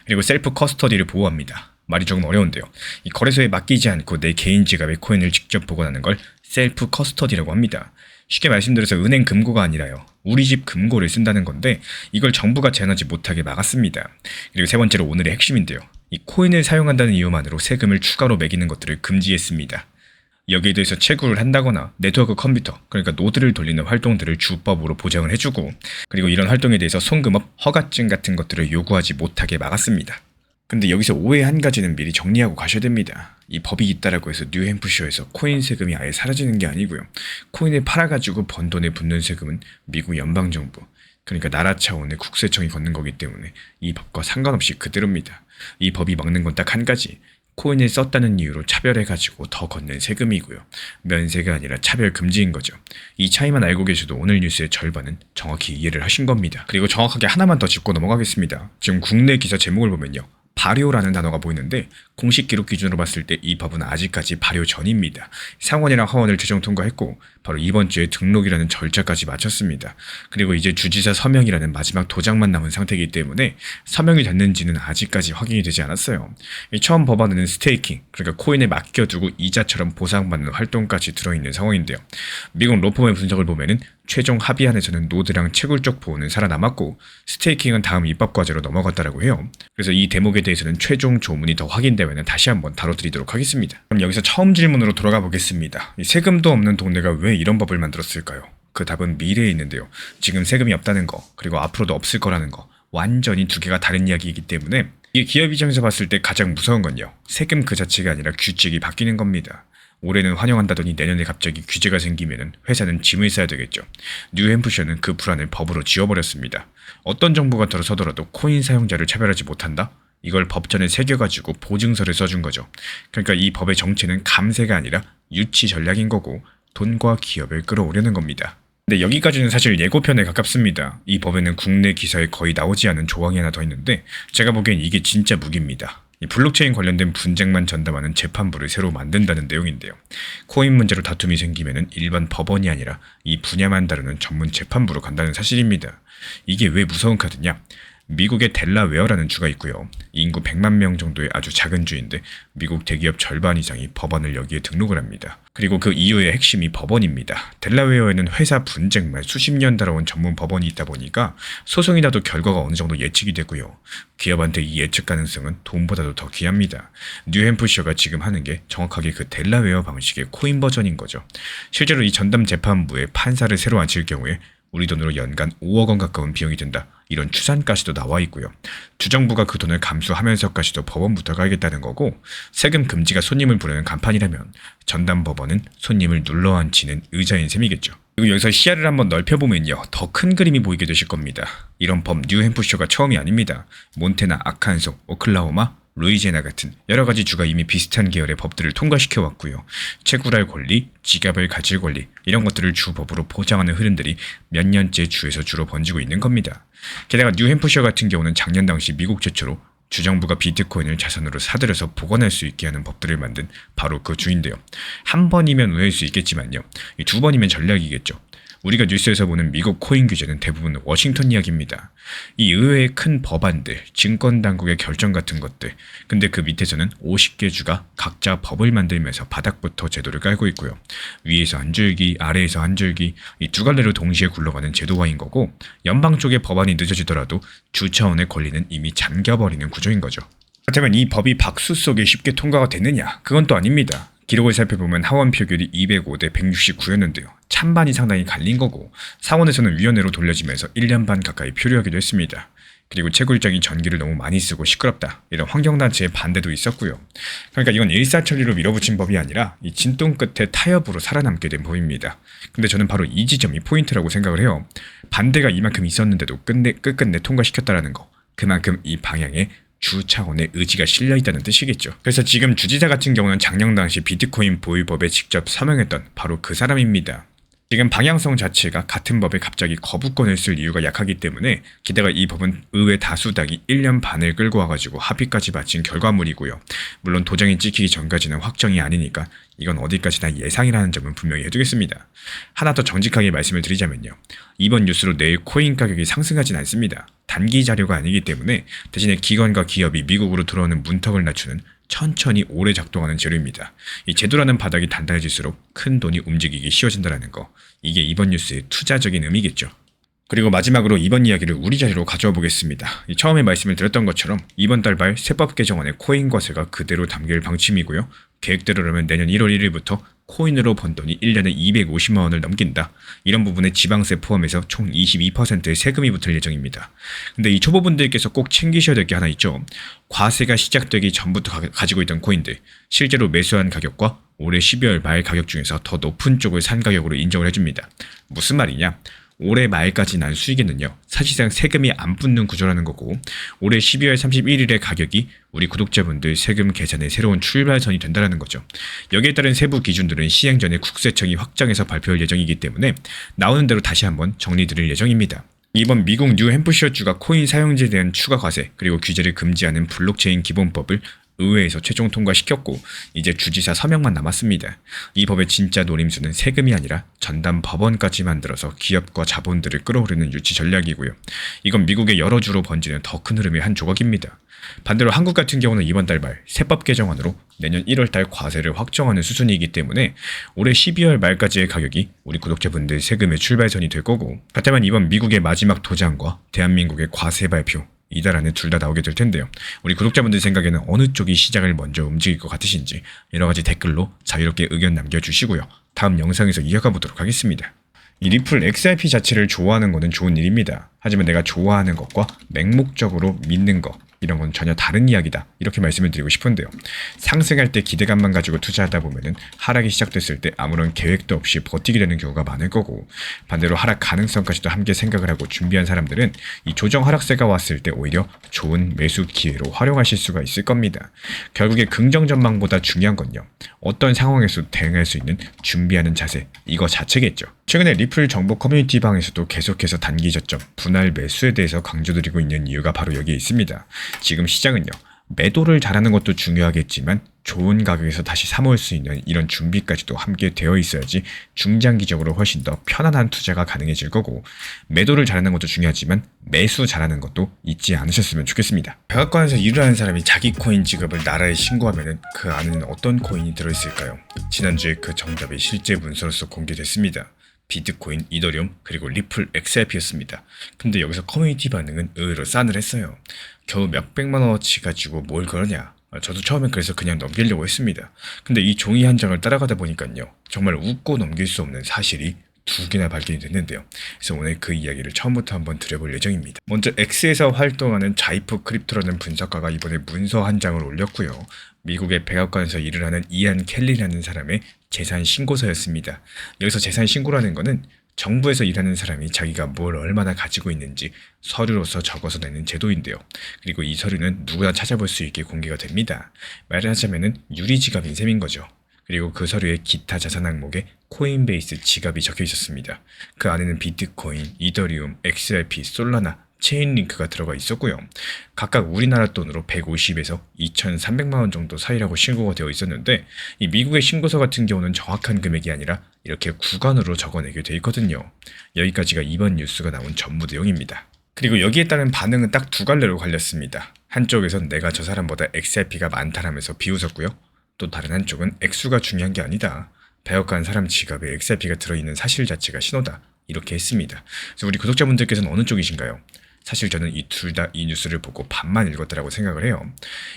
그리고 셀프 커스터디를 보호합니다. 말이 조금 어려운데요. 이 거래소에 맡기지 않고 내 개인 지갑에 코인을 직접 보관하는 걸 셀프 커스터디라고 합니다. 쉽게 말씀드려서 은행 금고가 아니라요. 우리 집 금고를 쓴다는 건데 이걸 정부가 제한하지 못하게 막았습니다. 그리고 세 번째로 오늘의 핵심인데요. 이 코인을 사용한다는 이유만으로 세금을 추가로 매기는 것들을 금지했습니다. 여기에 대해서 채굴을 한다거나 네트워크 컴퓨터, 그러니까 노드를 돌리는 활동들을 주법으로 보장을 해주고, 그리고 이런 활동에 대해서 송금업, 허가증 같은 것들을 요구하지 못하게 막았습니다. 근데 여기서 오해 한 가지는 미리 정리하고 가셔야 됩니다. 이 법이 있다라고 해서 뉴햄프셔에서 코인 세금이 아예 사라지는 게 아니고요. 코인을 팔아가지고 번 돈에 붙는 세금은 미국 연방정부, 그러니까 나라 차원의 국세청이 걷는 거기 때문에 이 법과 상관없이 그대로입니다. 이 법이 막는 건 딱 한 가지. 코인을 썼다는 이유로 차별해가지고 더 걷는 세금이고요. 면세가 아니라 차별 금지인 거죠. 이 차이만 알고 계셔도 오늘 뉴스의 절반은 정확히 이해를 하신 겁니다. 그리고 정확하게 하나만 더 짚고 넘어가겠습니다. 지금 국내 기사 제목을 보면요. 발효라는 단어가 보이는데 공식 기록 기준으로 봤을 때 이 법은 아직까지 발효 전입니다. 상원이랑 하원을 최종 통과했고 바로 이번 주에 등록이라는 절차까지 마쳤습니다. 그리고 이제 주지사 서명이라는 마지막 도장만 남은 상태이기 때문에 서명이 됐는지는 아직까지 확인이 되지 않았어요. 처음 법안에는 스테이킹, 그러니까 코인에 맡겨두고 이자처럼 보상받는 활동까지 들어있는 상황인데요. 미국 로펌의 분석을 보면은 최종 합의안에서는 노드랑 채굴 쪽 보호는 살아남았고 스테이킹은 다음 입법 과제로 넘어갔다라고 해요. 그래서 이 대목에 대해서는 최종 조문이 더 확인되면 다시 한번 다뤄드리도록 하겠습니다. 그럼 여기서 처음 질문으로 돌아가 보겠습니다. 이 세금도 없는 동네가 왜 이런 법을 만들었을까요? 그 답은 미래에 있는데요. 지금 세금이 없다는 거, 그리고 앞으로도 없을 거라는 거, 완전히 두 개가 다른 이야기이기 때문에 이게 기업 입장에서 봤을 때 가장 무서운 건요. 세금 그 자체가 아니라 규칙이 바뀌는 겁니다. 올해는 환영한다더니 내년에 갑자기 규제가 생기면 회사는 짐을 싸야 되겠죠. 뉴햄프셔는 그 불안을 법으로 지워버렸습니다. 어떤 정부가 들어서더라도 코인 사용자를 차별하지 못한다? 이걸 법전에 새겨가지고 보증서를 써준 거죠. 그러니까 이 법의 정체는 감세가 아니라 유치 전략인 거고 돈과 기업을 끌어오려는 겁니다. 근데 여기까지는 사실 예고편에 가깝습니다. 이 법에는 국내 기사에 거의 나오지 않은 조항이 하나 더 있는데 제가 보기엔 이게 진짜 무기입니다. 이 블록체인 관련된 분쟁만 전담하는 재판부를 새로 만든다는 내용인데요. 코인 문제로 다툼이 생기면 일반 법원이 아니라 이 분야만 다루는 전문 재판부로 간다는 사실입니다. 이게 왜 무서운 카드냐? 미국의 델라웨어라는 주가 있고요. 인구 100만 명 정도의 아주 작은 주인데 미국 대기업 절반 이상이 법원을 여기에 등록을 합니다. 그리고 그 이유의 핵심이 법원입니다. 델라웨어에는 회사 분쟁만 수십 년 다뤄온 전문 법원이 있다 보니까 소송이 나도 결과가 어느 정도 예측이 되고요. 기업한테 이 예측 가능성은 돈보다도 더 귀합니다. 뉴햄프셔가 지금 하는 게 정확하게 그 델라웨어 방식의 코인 버전인 거죠. 실제로 이 전담 재판부에 판사를 새로 앉힐 경우에 우리 돈으로 연간 5억 원 가까운 비용이 든다. 이런 추산까지도 나와 있고요. 주정부가 그 돈을 감수하면서까지도 법원부터 가야겠다는 거고 세금 금지가 손님을 부르는 간판이라면 전담 법원은 손님을 눌러앉히는 의자인 셈이겠죠. 그리고 여기서 시야를 한번 넓혀보면요. 더 큰 그림이 보이게 되실 겁니다. 이런 법 뉴햄프셔가 처음이 아닙니다. 몬태나, 아칸소, 오클라호마, 루이지애나 같은 여러 가지 주가 이미 비슷한 계열의 법들을 통과시켜 왔고요. 채굴할 권리, 지갑을 가질 권리 이런 것들을 주법으로 보장하는 흐름들이 몇 년째 주에서 주로 번지고 있는 겁니다. 게다가 뉴햄프셔 같은 경우는 작년 당시 미국 최초로 주정부가 비트코인을 자산으로 사들여서 보관할 수 있게 하는 법들을 만든 바로 그 주인데요. 한 번이면 오해할 수 있겠지만요. 두 번이면 전략이겠죠. 우리가 뉴스에서 보는 미국 코인 규제는 대부분 워싱턴 이야기입니다. 이 의외의 큰 법안들, 증권당국의 결정 같은 것들, 근데 그 밑에서는 50개 주가 각자 법을 만들면서 바닥부터 제도를 깔고 있고요. 위에서 한 줄기, 아래에서 한 줄기, 이 두 갈래로 동시에 굴러가는 제도화인 거고 연방 쪽의 법안이 늦어지더라도 주 차원의 권리는 이미 잠겨버리는 구조인 거죠. 그렇다면 이 법이 박수 속에 쉽게 통과가 됐느냐? 그건 또 아닙니다. 기록을 살펴보면 하원 표결이 205대 169였는데요. 찬반이 상당히 갈린 거고 상원에서는 위원회로 돌려지면서 1년 반 가까이 표류하기도 했습니다. 그리고 채굴장이 전기를 너무 많이 쓰고 시끄럽다 이런 환경단체의 반대도 있었고요. 그러니까 이건 일사천리로 밀어붙인 법이 아니라 이 진동 끝에 타협으로 살아남게 된 법입니다. 근데 저는 바로 이 지점이 포인트라고 생각을 해요. 반대가 이만큼 있었는데도 끝끝내 통과시켰다라는 거. 그만큼 이 방향에 주 차원의 의지가 실려있다는 뜻이겠죠. 그래서 지금 주지사 같은 경우는 작년 당시 비트코인 보유법에 직접 서명했던 바로 그 사람입니다. 지금 방향성 자체가 같은 법에 갑자기 거부권을 쓸 이유가 약하기 때문에, 게다가 이 법은 의회 다수당이 1년 반을 끌고 와가지고 합의까지 마친 결과물이고요. 물론 도장이 찍히기 전까지는 확정이 아니니까 이건 어디까지나 예상이라는 점은 분명히 해두겠습니다. 하나 더 정직하게 말씀을 드리자면요, 이번 뉴스로 내일 코인 가격이 상승하진 않습니다. 단기 자료가 아니기 때문에 대신에 기관과 기업이 미국으로 들어오는 문턱을 낮추는 천천히 오래 작동하는 제도입니다. 이 제도라는 바닥이 단단해질수록 큰 돈이 움직이기 쉬워진다는 거, 이게 이번 뉴스의 투자적인 의미겠죠. 그리고 마지막으로 이번 이야기를 우리 자리로 가져와 보겠습니다. 처음에 말씀을 드렸던 것처럼 이번 달 말 세법 개정안의 코인 과세가 그대로 담길 방침이고요. 계획대로라면 내년 1월 1일부터 코인으로 번 돈이 1년에 250만 원을 넘긴다. 이런 부분에 지방세 포함해서 총 22%의 세금이 붙을 예정입니다. 근데 이 초보분들께서 꼭 챙기셔야 될 게 하나 있죠. 과세가 시작되기 전부터 가지고 있던 코인들, 실제로 매수한 가격과 올해 12월 말 가격 중에서 더 높은 쪽을 산 가격으로 인정을 해줍니다. 무슨 말이냐? 올해 말까지 난 수익에는요, 사실상 세금이 안 붙는 구조라는 거고, 올해 12월 31일의 가격이 우리 구독자분들 세금 계산의 새로운 출발선이 된다는 거죠. 여기에 따른 세부 기준들은 시행 전에 국세청이 확정해서 발표할 예정이기 때문에 나오는 대로 다시 한번 정리드릴 예정입니다. 이번 미국 뉴햄프셔주가 코인 사용자에 대한 추가 과세 그리고 규제를 금지하는 블록체인 기본법을 의회에서 최종 통과시켰고, 이제 주지사 서명만 남았습니다. 이 법의 진짜 노림수는 세금이 아니라 전담 법원까지 만들어서 기업과 자본들을 끌어오르는 유치 전략이고요. 이건 미국의 여러 주로 번지는 더 큰 흐름의 한 조각입니다. 반대로 한국 같은 경우는 이번 달 말 세법 개정안으로 내년 1월 달 과세를 확정하는 수순이기 때문에 올해 12월 말까지의 가격이 우리 구독자분들 세금의 출발선이 될 거고, 그렇다면 이번 미국의 마지막 도장과 대한민국의 과세 발표, 이달 안에 둘 다 나오게 될 텐데요. 우리 구독자분들 생각에는 어느 쪽이 시장을 먼저 움직일 것 같으신지 여러가지 댓글로 자유롭게 의견 남겨주시고요. 다음 영상에서 이어가 보도록 하겠습니다. 이 리플 XRP 자체를 좋아하는 것은 좋은 일입니다. 하지만 내가 좋아하는 것과 맹목적으로 믿는 것, 이런 건 전혀 다른 이야기다, 이렇게 말씀을 드리고 싶은데요. 상승할 때 기대감만 가지고 투자하다 보면은 하락이 시작됐을 때 아무런 계획도 없이 버티게 되는 경우가 많을 거고, 반대로 하락 가능성까지도 함께 생각을 하고 준비한 사람들은 이 조정 하락세가 왔을 때 오히려 좋은 매수 기회로 활용하실 수가 있을 겁니다. 결국에 긍정 전망보다 중요한 건요, 어떤 상황에서 대응할 수 있는 준비하는 자세, 이거 자체겠죠. 최근에 리플 정보 커뮤니티 방에서도 계속해서 단기 저점, 분할 매수에 대해서 강조드리고 있는 이유가 바로 여기에 있습니다. 지금 시장은요, 매도를 잘하는 것도 중요하겠지만 좋은 가격에서 다시 사모을 수 있는 이런 준비까지도 함께 되어 있어야지 중장기적으로 훨씬 더 편안한 투자가 가능해질 거고, 매도를 잘하는 것도 중요하지만 매수 잘하는 것도 잊지 않으셨으면 좋겠습니다. 백악관에서 일을 하는 사람이 자기 코인 지급을 나라에 신고하면 그 안에는 어떤 코인이 들어있을까요? 지난주에 그 정답이 실제 문서로서 공개됐습니다. 비트코인, 이더리움, 그리고 리플 XRP였습니다. 근데 여기서 커뮤니티 반응은 의외로 싸늘했어요. 겨우 몇백만 원어치 가지고 뭘 그러냐. 저도 처음엔 그래서 그냥 넘기려고 했습니다. 근데 이 종이 한 장을 따라가다 보니까요, 정말 웃고 넘길 수 없는 사실이 두 개나 발견이 됐는데요. 그래서 오늘 그 이야기를 처음부터 한번 드려볼 예정입니다. 먼저 X에서 활동하는 자이프 크립토라는 분석가가 이번에 문서 한 장을 올렸고요. 미국의 백악관에서 일을 하는 이안 켈리라는 사람의 재산 신고서였습니다. 여기서 재산 신고라는 거는 정부에서 일하는 사람이 자기가 뭘 얼마나 가지고 있는지 서류로서 적어서 내는 제도인데요. 그리고 이 서류는 누구나 찾아볼 수 있게 공개가 됩니다. 말하자면은 유리지갑인 셈인 거죠. 그리고 그 서류에 기타 자산 항목에 코인베이스 지갑이 적혀 있었습니다. 그 안에는 비트코인, 이더리움, XRP, 솔라나, 체인링크가 들어가 있었고요. 각각 우리나라 돈으로 150에서 2,300만 원 정도 사이라고 신고가 되어 있었는데, 이 미국의 신고서 같은 경우는 정확한 금액이 아니라 이렇게 구간으로 적어내게 돼 있거든요. 여기까지가 이번 뉴스가 나온 전부 내용입니다. 그리고 여기에 따른 반응은 딱 두 갈래로 갈렸습니다. 한쪽에선 내가 저 사람보다 XRP가 많다라면서 비웃었고요. 또 다른 한쪽은 액수가 중요한 게 아니다, 백악관 사람 지갑에 XRP가 들어있는 사실 자체가 신호다, 이렇게 했습니다. 그래서 우리 구독자분들께서는 어느 쪽이신가요? 사실 저는 이 둘 다 이 뉴스를 보고 반만 읽었다라고 생각을 해요.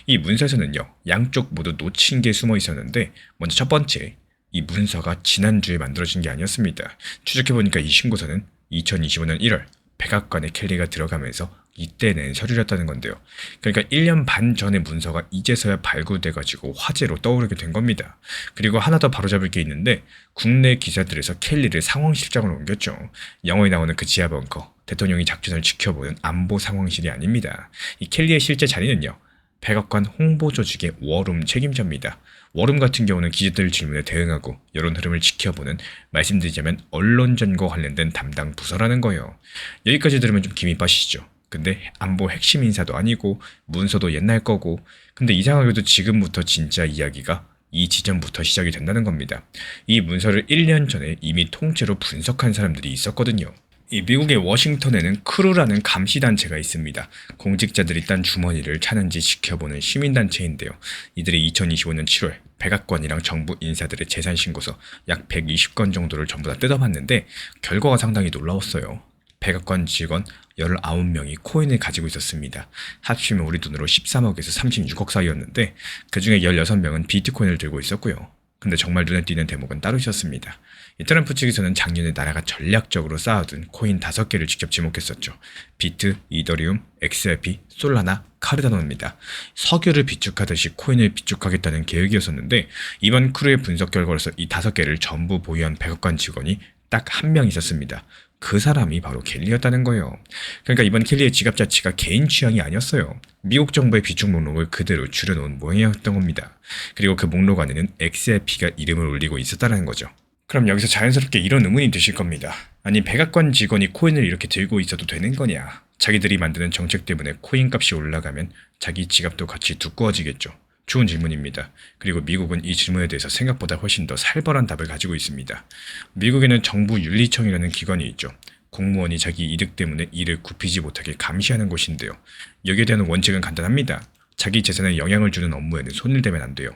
이 문서에서는요, 양쪽 모두 놓친 게 숨어 있었는데, 먼저 첫 번째, 이 문서가 지난주에 만들어진 게 아니었습니다. 추적해보니까 이 신고서는 2025년 1월 백악관에 켈리가 들어가면서 이때 낸 서류였다는 건데요. 그러니까 1년 반 전의 문서가 이제서야 발굴돼가지고 화제로 떠오르게 된 겁니다. 그리고 하나 더 바로잡을 게 있는데, 국내 기사들에서 켈리를 상황실장으로 옮겼죠. 영화에 나오는 그 지하 벙커, 대통령이 작전을 지켜보는 안보 상황실이 아닙니다. 이 켈리의 실제 자리는요, 백악관 홍보 조직의 워룸 책임자입니다. 워룸 같은 경우는 기자들 질문에 대응하고 여론 흐름을 지켜보는, 말씀드리자면 언론전과 관련된 담당 부서라는 거예요. 여기까지 들으면 좀 김이 빠지시죠? 근데 안보 핵심 인사도 아니고 문서도 옛날 거고, 근데 이상하게도 지금부터 진짜 이야기가 이 지점부터 시작이 된다는 겁니다. 이 문서를 1년 전에 이미 통째로 분석한 사람들이 있었거든요. 이 미국의 워싱턴에는 크루라는 감시단체가 있습니다. 공직자들이 딴 주머니를 차는지 지켜보는 시민단체인데요. 이들이 2025년 7월 백악관이랑 정부 인사들의 재산 신고서 약 120건 정도를 전부 다 뜯어봤는데 결과가 상당히 놀라웠어요. 백악관 직원 19명이 코인을 가지고 있었습니다. 합치면 우리 돈으로 13억에서 36억 사이였는데 그 중에 16명은 비트코인을 들고 있었고요. 근데 정말 눈에 띄는 대목은 따로 있었습니다. 이 트럼프 측에서는 작년에 나라가 전략적으로 쌓아둔 코인 5개를 직접 지목했었죠. 비트, 이더리움, XRP, 솔라나, 카르다노입니다. 석유를 비축하듯이 코인을 비축하겠다는 계획이었었는데 이번 크루의 분석 결과로서 이 5개를 전부 보유한 백악관 직원이 딱 한 명 있었습니다. 그 사람이 바로 켈리였다는 거예요. 그러니까 이번 켈리의 지갑 자체가 개인 취향이 아니었어요. 미국 정부의 비축 목록을 그대로 줄여놓은 모양이었던 겁니다. 그리고 그 목록 안에는 XRP가 이름을 올리고 있었다는 거죠. 그럼 여기서 자연스럽게 이런 의문이 드실 겁니다. 아니 백악관 직원이 코인을 이렇게 들고 있어도 되는 거냐? 자기들이 만드는 정책 때문에 코인 값이 올라가면 자기 지갑도 같이 두꺼워지겠죠. 좋은 질문입니다. 그리고 미국은 이 질문에 대해서 생각보다 훨씬 더 살벌한 답을 가지고 있습니다. 미국에는 정부윤리청이라는 기관이 있죠. 공무원이 자기 이득 때문에 일을 굽히지 못하게 감시하는 곳인데요. 여기에 대한 원칙은 간단합니다. 자기 재산에 영향을 주는 업무에는 손을 대면 안 돼요.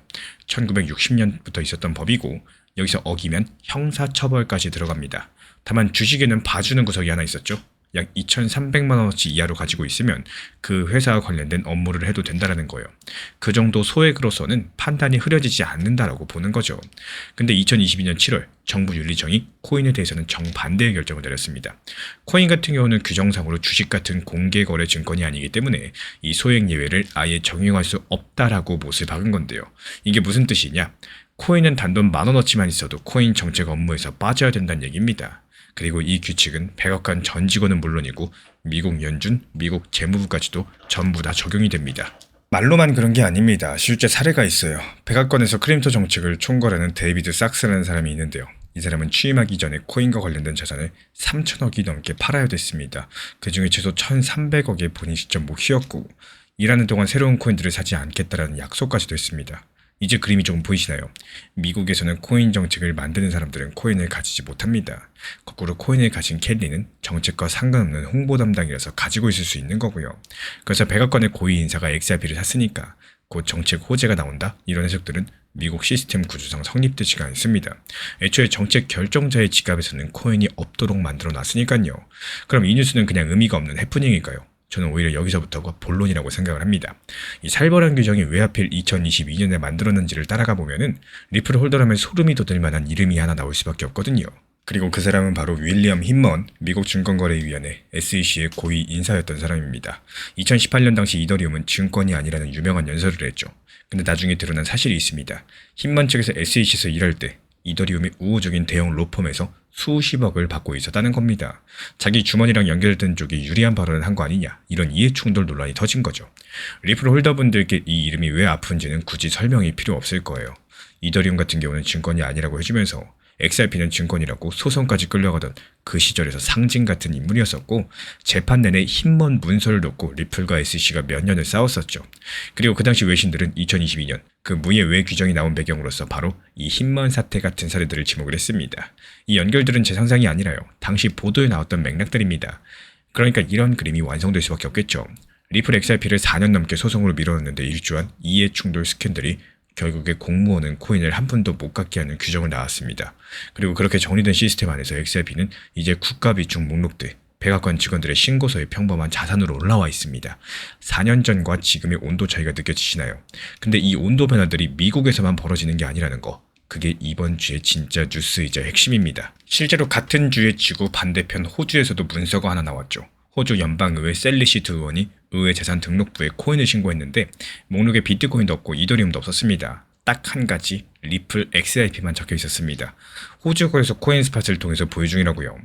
1960년부터 있었던 법이고 여기서 어기면 형사처벌까지 들어갑니다. 다만 주식에는 봐주는 구석이 하나 있었죠. 약 2,300만 원어치 이하로 가지고 있으면 그 회사와 관련된 업무를 해도 된다는 거예요. 그 정도 소액으로서는 판단이 흐려지지 않는다라고 보는 거죠. 근데 2022년 7월 정부 윤리청이 코인에 대해서는 정반대의 결정을 내렸습니다. 코인 같은 경우는 규정상으로 주식 같은 공개거래 증권이 아니기 때문에 이 소액 예외를 아예 적용할 수 없다라고 못을 박은 건데요. 이게 무슨 뜻이냐? 코인은 단돈 10,000원어치만 있어도 코인 정책 업무에서 빠져야 된다는 얘기입니다. 그리고 이 규칙은 백악관 전 직원은 물론이고 미국 연준, 미국 재무부까지도 전부 다 적용이 됩니다. 말로만 그런 게 아닙니다. 실제 사례가 있어요. 백악관에서 크립토 정책을 총괄하는 데이비드 sak스라는 사람이 있는데요. 이 사람은 취임하기 전에 코인과 관련된 자산을 3,000억이 넘게 팔아야 됐습니다. 그 중에 최소 1,300억의 본인이 직접 못 휘었고 일하는 동안 새로운 코인들을 사지 않겠다라는 약속까지도 했습니다. 이제 그림이 조금 보이시나요? 미국에서는 코인 정책을 만드는 사람들은 코인을 가지지 못합니다. 거꾸로 코인을 가진 켈리는 정책과 상관없는 홍보 담당이라서 가지고 있을 수 있는 거고요. 그래서 백악관의 고위 인사가 XRP를 샀으니까 곧 정책 호재가 나온다? 이런 해석들은 미국 시스템 구조상 성립되지가 않습니다. 애초에 정책 결정자의 지갑에서는 코인이 없도록 만들어 놨으니까요. 그럼 이 뉴스는 그냥 의미가 없는 해프닝일까요? 저는 오히려 여기서부터가 본론이라고 생각을 합니다. 이 살벌한 규정이 왜 하필 2022년에 만들었는지를 따라가 보면은 리플 홀더라면 소름이 돋을 만한 이름이 하나 나올 수밖에 없거든요. 그리고 그 사람은 바로 윌리엄 힘먼, 미국 증권거래위원회 SEC의 고위 인사였던 사람입니다. 2018년 당시 이더리움은 증권이 아니라는 유명한 연설을 했죠. 근데 나중에 드러난 사실이 있습니다. 힘먼 측에서 SEC에서 일할 때 이더리움의 우호적인 대형 로펌에서 수십억을 받고 있었다는 겁니다. 자기 주머니랑 연결된 쪽이 유리한 발언을 한 거 아니냐, 이런 이해충돌 논란이 터진 거죠. 리플 홀더분들께 이 이름이 왜 아픈지는 굳이 설명이 필요 없을 거예요. 이더리움 같은 경우는 증권이 아니라고 해주면서 XRP는 증권이라고 소송까지 끌려가던 그 시절에서 상징 같은 인물이었었고 재판 내내 힘먼 문서를 놓고 리플과 SEC가 몇 년을 싸웠었죠. 그리고 그 당시 외신들은 2022년 그 무예외 규정이 나온 배경으로서 바로 이 힘먼 사태 같은 사례들을 지목을 했습니다. 이 연결들은 제 상상이 아니라요. 당시 보도에 나왔던 맥락들입니다. 그러니까 이런 그림이 완성될 수밖에 없겠죠. 리플 XRP를 4년 넘게 소송으로 밀어넣는데 일조한 이해충돌 스캔들이 결국에 공무원은 코인을 한 푼도 못 갖게 하는 규정을 나왔습니다. 그리고 그렇게 정리된 시스템 안에서 XRP는 이제 국가비축 목록들, 백악관 직원들의 신고서에 평범한 자산으로 올라와 있습니다. 4년 전과 지금의 온도 차이가 느껴지시나요? 근데 이 온도 변화들이 미국에서만 벌어지는 게 아니라는 거, 그게 이번 주의 진짜 뉴스이자 핵심입니다. 실제로 같은 주의 지구 반대편 호주에서도 문서가 하나 나왔죠. 호주 연방의회 셀리시트 의원이 의회 재산 등록부에 코인을 신고했는데 목록에 비트코인도 없고 이더리움도 없었습니다. 딱 한 가지 리플 XRP만 적혀 있었습니다. 호주거에서 코인 스팟을 통해서 보유 중이라고요.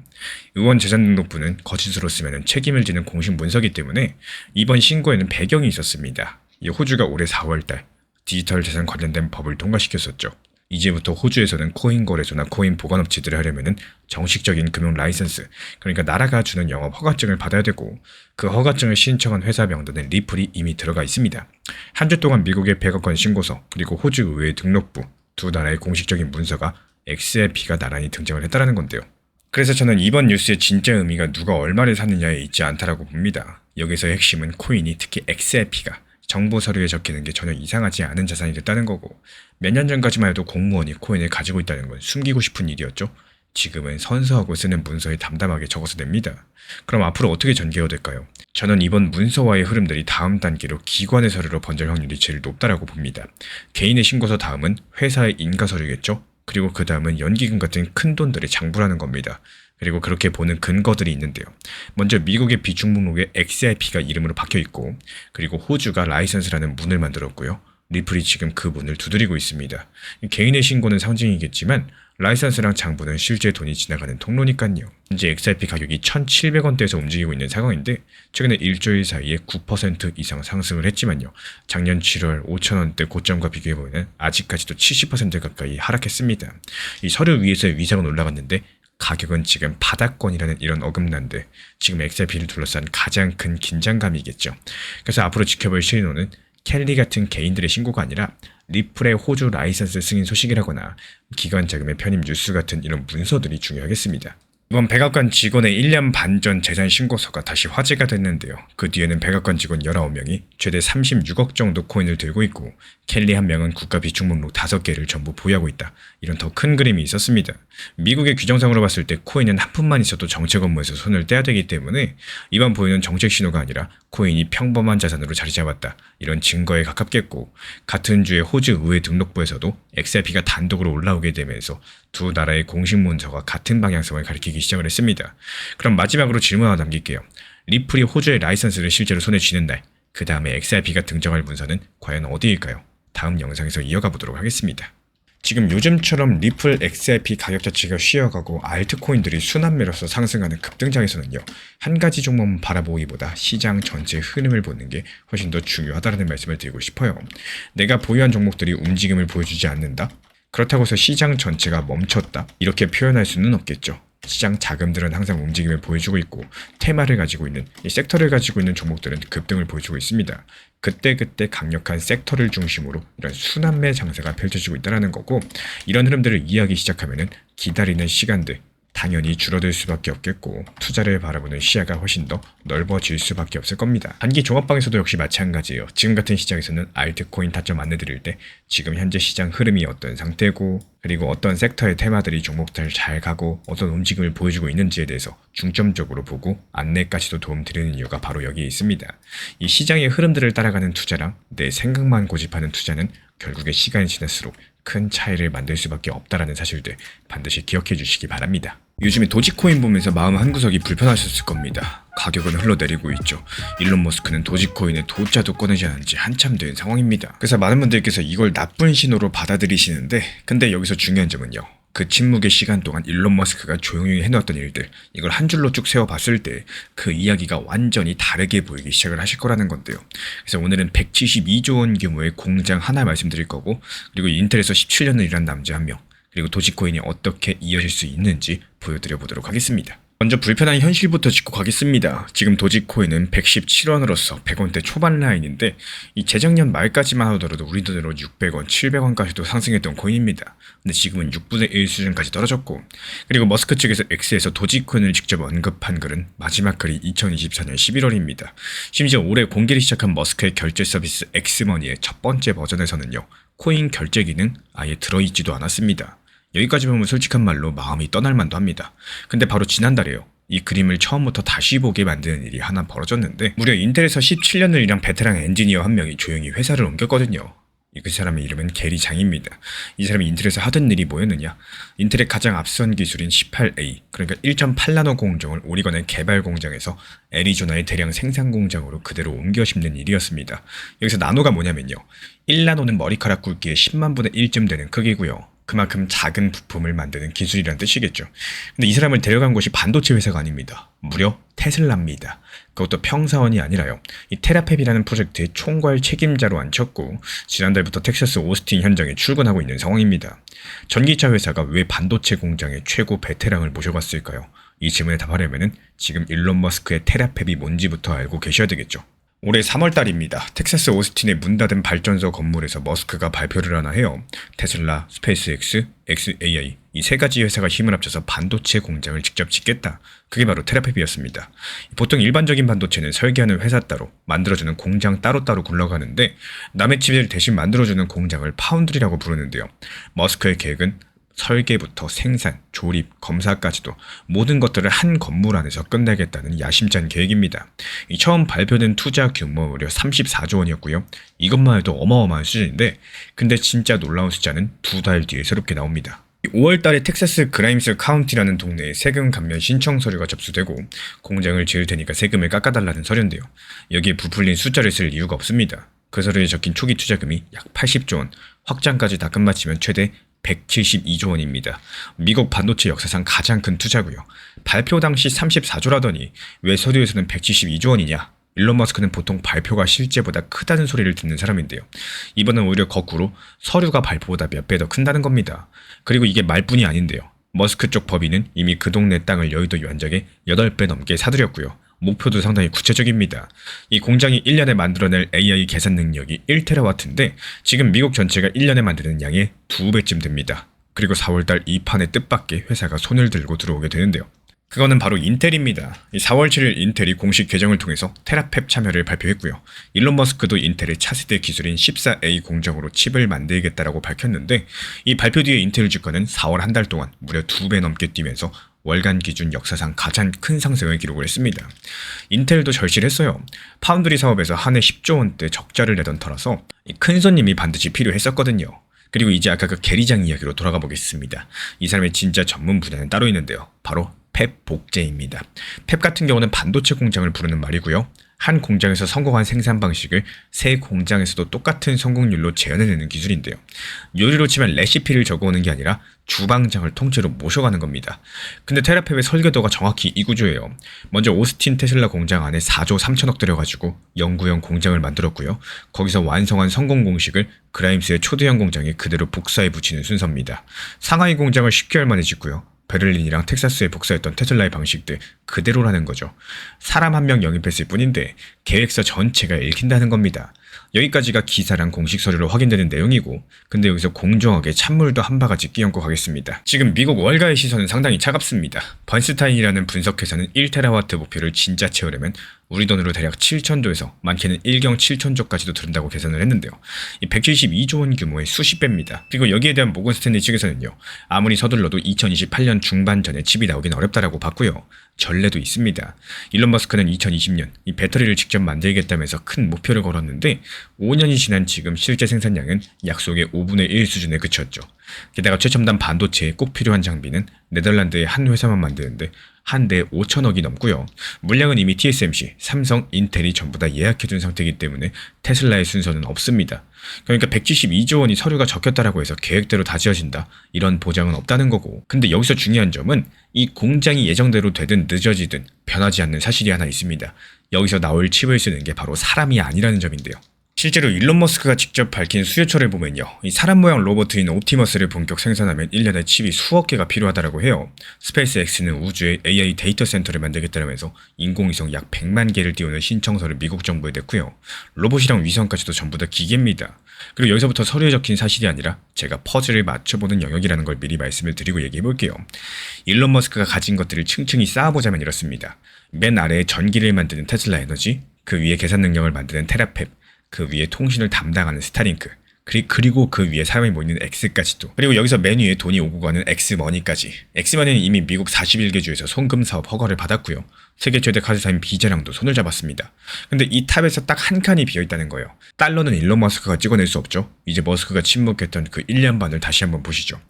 의원 재산 등록부는 거짓으로 쓰면 책임을 지는 공식 문서기 때문에 이번 신고에는 배경이 있었습니다. 이 호주가 올해 4월달 디지털 자산 관련된 법을 통과시켰었죠. 이제부터 호주에서는 코인 거래소나 코인 보관업체들을 하려면은 정식적인 금융 라이선스, 그러니까 나라가 주는 영업 허가증을 받아야 되고, 그 허가증을 신청한 회사 명단에 리플이 이미 들어가 있습니다. 한 주 동안 미국의 100억 원 신고서, 그리고 호주 의회 등록부, 두 나라의 공식적인 문서가 XRP가 나란히 등장을 했다는 건데요. 그래서 저는 이번 뉴스의 진짜 의미가 누가 얼마를 사느냐에 있지 않다라고 봅니다. 여기서의 핵심은 코인이, 특히 XRP가 정보 서류에 적히는 게 전혀 이상하지 않은 자산이 됐다는 거고, 몇 년 전까지만 해도 공무원이 코인을 가지고 있다는 건 숨기고 싶은 일이었죠. 지금은 선서하고 쓰는 문서에 담담하게 적어서 냅니다. 그럼 앞으로 어떻게 전개가 될까요? 저는 이번 문서화의 흐름들이 다음 단계로 기관의 서류로 번질 확률이 제일 높다라고 봅니다. 개인의 신고서 다음은 회사의 인가 서류겠죠? 그리고 그 다음은 연기금 같은 큰 돈들의 장부라는 겁니다. 그리고 그렇게 보는 근거들이 있는데요. 먼저 미국의 비중 목록에 XRP가 이름으로 박혀 있고, 그리고 호주가 라이선스라는 문을 만들었고요. 리플이 지금 그 문을 두드리고 있습니다. 개인의 신고는 상징이겠지만 라이선스랑 장부는 실제 돈이 지나가는 통로니까요. 현재 XRP 가격이 1,700원대에서 움직이고 있는 상황인데, 최근에 일주일 사이에 9% 이상 상승을 했지만요. 작년 7월 5,000원대 고점과 비교해보면 아직까지도 70% 가까이 하락했습니다. 이 서류 위에서의 위상은 올라갔는데 가격은 지금 바닥권이라는 이런 어긋난데, 지금 XRP를 둘러싼 가장 큰 긴장감이겠죠. 그래서 앞으로 지켜볼 시리노는 켈리 같은 개인들의 신고가 아니라 리플의 호주 라이선스 승인 소식이라거나 기관 자금의 편입 뉴스 같은 이런 문서들이 중요하겠습니다. 이번 백악관 직원의 1년 반 전 재산 신고서가 다시 화제가 됐는데요. 그 뒤에는 백악관 직원 19명이 최대 36억 정도 코인을 들고 있고, 켈리 한 명은 국가 비축 목록 5개를 전부 보유하고 있다. 이런 더 큰 그림이 있었습니다. 미국의 규정상으로 봤을 때 코인은 한 푼만 있어도 정책 업무에서 손을 떼야 되기 때문에 이번 보유는 정책 신호가 아니라 코인이 평범한 자산으로 자리 잡았다. 이런 증거에 가깝겠고, 같은 주에 호주 의회 등록부에서도 XRP가 단독으로 올라오게 되면서 두 나라의 공식 문서가 같은 방향성을 가리키기 시작을 했습니다. 그럼 마지막으로 질문 하나 남길게요. 리플이 호주의 라이선스를 실제로 손에 쥐는 날, 그 다음에 XRP가 등장할 문서는 과연 어디일까요? 다음 영상에서 이어가 보도록 하겠습니다. 지금 요즘처럼 리플 XRP 가격 자체가 쉬어가고 알트코인들이 순환매로서 상승하는 급등장에서는요, 한 가지 종목만 바라보기보다 시장 전체 흐름을 보는 게 훨씬 더 중요하다는 말씀을 드리고 싶어요. 내가 보유한 종목들이 움직임을 보여주지 않는다? 그렇다고 해서 시장 전체가 멈췄다? 이렇게 표현할 수는 없겠죠. 시장 자금들은 항상 움직임을 보여주고 있고, 테마를 가지고 있는, 이 섹터를 가지고 있는 종목들은 급등을 보여주고 있습니다. 그때그때 강력한 섹터를 중심으로 이런 순환매 장세가 펼쳐지고 있다는 거고, 이런 흐름들을 이해하기 시작하면 기다리는 시간들 당연히 줄어들 수밖에 없겠고, 투자를 바라보는 시야가 훨씬 더 넓어질 수밖에 없을 겁니다. 단기 종합방에서도 역시 마찬가지예요. 지금 같은 시장에서는 알트코인 타점 안내드릴 때 지금 현재 시장 흐름이 어떤 상태고, 그리고 어떤 섹터의 테마들이 종목들 잘 가고 어떤 움직임을 보여주고 있는지에 대해서 중점적으로 보고 안내까지도 도움드리는 이유가 바로 여기에 있습니다. 이 시장의 흐름들을 따라가는 투자랑 내 생각만 고집하는 투자는 결국에 시간이 지날수록 큰 차이를 만들 수밖에 없다라는 사실들 반드시 기억해 주시기 바랍니다. 요즘에 도지코인 보면서 마음 한구석이 불편하셨을 겁니다. 가격은 흘러내리고 있죠. 일론 머스크는 도지코인의 도자도 꺼내지 않은 지 한참 된 상황입니다. 그래서 많은 분들께서 이걸 나쁜 신호로 받아들이시는데, 근데 여기서 중요한 점은요, 그 침묵의 시간 동안 일론 머스크가 조용히 해놓았던 일들, 이걸 한 줄로 쭉 세워봤을 때 그 이야기가 완전히 다르게 보이기 시작을 하실 거라는 건데요. 그래서 오늘은 172조 원 규모의 공장 하나 말씀드릴 거고, 그리고 인텔에서 17년을 일한 남자 한 명, 그리고 도지코인이 어떻게 이어질 수 있는지 보여드려 보도록 하겠습니다. 먼저 불편한 현실부터 짚고 가겠습니다. 지금 도지코인은 117원으로서 100원대 초반 라인인데, 이 재작년 말까지만 하더라도 우리 돈으로 600원, 700원까지도 상승했던 코인입니다. 근데 지금은 6분의 1 수준까지 떨어졌고, 그리고 머스크 측에서 X에서 도지코인을 직접 언급한 글은 마지막 글이 2024년 11월입니다. 심지어 올해 공개를 시작한 머스크의 결제 서비스 엑스머니의 첫 번째 버전에서는요, 코인 결제 기능 아예 들어있지도 않았습니다. 여기까지 보면 솔직한 말로 마음이 떠날 만도 합니다. 근데 바로 지난달에요, 이 그림을 처음부터 다시 보게 만드는 일이 하나 벌어졌는데, 무려 인텔에서 17년을 일한 베테랑 엔지니어 한 명이 조용히 회사를 옮겼거든요. 그 사람의 이름은 게리 장입니다. 이 사람이 인텔에서 하던 일이 뭐였느냐? 인텔의 가장 앞선 기술인 18A, 그러니까 1.8나노 공정을 오리건의 개발 공장에서 애리조나의 대량 생산 공장으로 그대로 옮겨 심는 일이었습니다. 여기서 나노가 뭐냐면요, 1나노는 머리카락 굵기의 10만 분의 1쯤 되는 크기고요. 그만큼 작은 부품을 만드는 기술이란 뜻이겠죠. 근데 이 사람을 데려간 곳이 반도체 회사가 아닙니다. 무려 테슬라입니다. 그것도 평사원이 아니라요. 이 테라펩이라는 프로젝트의 총괄 책임자로 앉혔고 지난달부터 텍사스 오스틴 현장에 출근하고 있는 상황입니다. 전기차 회사가 왜 반도체 공장의 최고 베테랑을 모셔갔을까요? 이 질문에 답하려면 지금 일론 머스크의 테라펩이 뭔지부터 알고 계셔야 되겠죠. 올해 3월달입니다. 텍사스 오스틴의 문 닫은 발전소 건물에서 머스크가 발표를 하나 해요. 테슬라, 스페이스X, XAI 이 세 가지 회사가 힘을 합쳐서 반도체 공장을 직접 짓겠다. 그게 바로 테라펩이었습니다. 보통 일반적인 반도체는 설계하는 회사 따로, 만들어주는 공장 따로따로 굴러가는데 남의 칩을 대신 만들어주는 공장을 파운드리라고 부르는데요. 머스크의 계획은 설계부터 생산, 조립, 검사까지도 모든 것들을 한 건물 안에서 끝내겠다는 야심찬 계획입니다. 처음 발표된 투자 규모 무려 34조 원이었고요. 이것만 해도 어마어마한 수준인데 근데 진짜 놀라운 숫자는 2달 뒤에 새롭게 나옵니다. 5월달에 텍사스 그라임스 카운티라는 동네에 세금 감면 신청 서류가 접수되고 공장을 지을 테니까 세금을 깎아달라는 서류인데요. 여기에 부풀린 숫자를 쓸 이유가 없습니다. 그 서류에 적힌 초기 투자금이 약 80조 원, 확장까지 다 끝마치면 최대 172조 원입니다. 미국 반도체 역사상 가장 큰 투자고요. 발표 당시 34조라더니 왜 서류에서는 172조 원이냐? 일론 머스크는 보통 발표가 실제보다 크다는 소리를 듣는 사람인데요. 이번엔 오히려 거꾸로 서류가 발표보다 몇 배 더 큰다는 겁니다. 그리고 이게 말뿐이 아닌데요. 머스크 쪽 법인은 이미 그 동네 땅을 여의도 연장에 8배 넘게 사들였고요. 목표도 상당히 구체적입니다. 이 공장이 1년에 만들어낼 AI 계산 능력이 1테라와트인데 지금 미국 전체가 1년에 만드는 양의 2배쯤 됩니다. 그리고 4월달 이 판의 뜻밖의 회사가 손을 들고 들어오게 되는데요. 그거는 바로 인텔입니다. 4월 7일 인텔이 공식 계정을 통해서 테라펩 참여를 발표했고요. 일론 머스크도 인텔의 차세대 기술인 14A 공정으로 칩을 만들겠다라고 밝혔는데 이 발표 뒤에 인텔 주가는 4월 한 달 동안 무려 2배 넘게 뛰면서 월간 기준 역사상 가장 큰 상승을 기록을 했습니다. 인텔도 절실했어요. 파운드리 사업에서 한 해 10조 원대 적자를 내던 터라서 큰 손님이 반드시 필요했었거든요. 그리고 이제 아까 그 계리장 이야기로 돌아가 보겠습니다. 이 사람의 진짜 전문 분야는 따로 있는데요. 바로 펩 복제입니다. 펩 같은 경우는 반도체 공장을 부르는 말이고요. 한 공장에서 성공한 생산 방식을 새 공장에서도 똑같은 성공률로 재현해내는 기술인데요. 요리로 치면 레시피를 적어오는 게 아니라 주방장을 통째로 모셔가는 겁니다. 근데 테라펩의 설계도가 정확히 이 구조예요. 먼저 오스틴 테슬라 공장 안에 4조 3천억 들여가지고 영구형 공장을 만들었고요. 거기서 완성한 성공 공식을 그라임스의 초대형 공장에 그대로 복사해 붙이는 순서입니다. 상하이 공장을 10개월 만에 짓고요. 베를린이랑 텍사스에 복사했던 테슬라의 방식들 그대로라는 거죠. 사람 한 명 영입했을 뿐인데 계획서 전체가 읽힌다는 겁니다. 여기까지가 기사랑 공식 서류로 확인되는 내용이고 근데 여기서 공정하게 찬물도 한 바가지 끼얹고 가겠습니다. 지금 미국 월가의 시선은 상당히 차갑습니다. 번스타인이라는 분석회사는 1테라와트 목표를 진짜 채우려면 우리 돈으로 대략 7천조에서 많게는 1경 7천조까지도 들은다고 계산을 했는데요. 이 172조 원 규모의 수십 배입니다. 그리고 여기에 대한 모건 스탠리 측에서는요. 아무리 서둘러도 2028년 중반 전에 칩이 나오긴 어렵다라고 봤고요. 전례도 있습니다. 일론 머스크는 2020년 이 배터리를 직접 만들겠다면서 큰 목표를 걸었는데 5년이 지난 지금 실제 생산량은 약속의 5분의 1 수준에 그쳤죠. 게다가 최첨단 반도체에 꼭 필요한 장비는 네덜란드의 한 회사만 만드는데 한 대에 5천억이 넘고요. 물량은 이미 TSMC, 삼성, 인텔이 전부 다 예약해둔 상태이기 때문에 테슬라의 순서는 없습니다. 그러니까 172조 원이 서류가 적혔다라고 해서 계획대로 다 지어진다. 이런 보장은 없다는 거고. 근데 여기서 중요한 점은 이 공장이 예정대로 되든 늦어지든 변하지 않는 사실이 하나 있습니다. 여기서 나올 칩을 쓰는 게 바로 사람이 아니라는 점인데요. 실제로 일론 머스크가 직접 밝힌 수요처를 보면요. 이 사람 모양 로봇인 옵티머스를 본격 생산하면 1년에 칩이 수억 개가 필요하다고 해요. 스페이스X는 우주에 AI 데이터 센터를 만들겠다면서 인공위성 약 100만 개를 띄우는 신청서를 미국 정부에 냈고요. 로봇이랑 위성까지도 전부 다 기계입니다. 그리고 여기서부터 서류에 적힌 사실이 아니라 제가 퍼즐을 맞춰보는 영역이라는 걸 미리 말씀을 드리고 얘기해볼게요. 일론 머스크가 가진 것들을 층층이 쌓아보자면 이렇습니다. 맨 아래에 전기를 만드는 테슬라 에너지, 그 위에 계산 능력을 만드는 테라펩, 그 위에 통신을 담당하는 스타링크, 그리고 그 위에 사람이 모이는 X까지도. 그리고 여기서 맨 위에 돈이 오고 가는 X머니까지. X머니는 이미 미국 41개 주에서 송금 사업 허가를 받았고요. 세계 최대 카드사인 비자랑도 손을 잡았습니다. 근데 이 탑에서 딱 한 칸이 비어있다는 거예요. 달러는 일론 머스크가 찍어낼 수 없죠. 이제 머스크가 침묵했던 그 1년 반을 다시 한번 보시죠.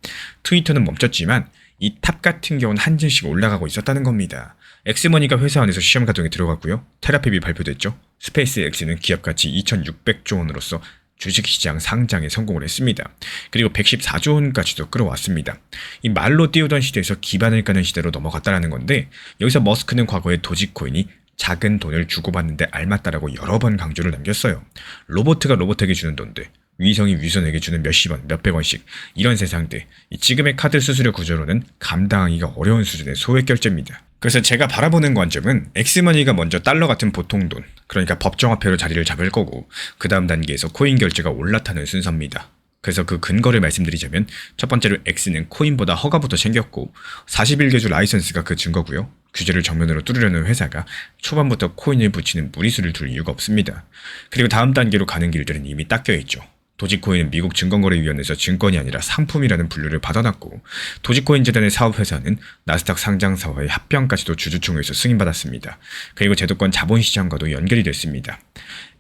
트위터는 멈췄지만 이 탑 같은 경우는 한 층씩 올라가고 있었다는 겁니다. 엑스머니가 회사 안에서 시험 가동에 들어갔고요. 테라펩이 발표됐죠. 스페이스X는 기업 가치 2,600조 원으로서 주식시장 상장에 성공을 했습니다. 그리고 114조 원까지도 끌어왔습니다. 이 말로 띄우던 시대에서 기반을 까는 시대로 넘어갔다는 건데, 여기서 머스크는 과거에 도지코인이 작은 돈을 주고받는데 알맞다라고 여러 번 강조를 남겼어요. 로봇가 로봇에게 주는 돈들, 위성이 위성에게 주는 몇십 원, 몇백 원씩, 이런 세상들, 지금의 카드 수수료 구조로는 감당하기가 어려운 수준의 소액 결제입니다. 그래서 제가 바라보는 관점은 엑스머니가 먼저 달러 같은 보통돈, 그러니까 법정화폐로 자리를 잡을 거고, 그 다음 단계에서 코인 결제가 올라타는 순서입니다. 그래서 그 근거를 말씀드리자면, 첫 번째로 X는 코인보다 허가부터 챙겼고 41개주 라이선스가 그 증거고요. 규제를 정면으로 뚫으려는 회사가 초반부터 코인을 붙이는 무리수를 둘 이유가 없습니다. 그리고 다음 단계로 가는 길들은 이미 닦여있죠. 도지코인은 미국 증권거래위원회에서 증권이 아니라 상품이라는 분류를 받아놨고, 도지코인 재단의 사업회사는 나스닥 상장사와의 합병까지도 주주총회에서 승인받았습니다. 그리고 제도권 자본시장과도 연결이 됐습니다.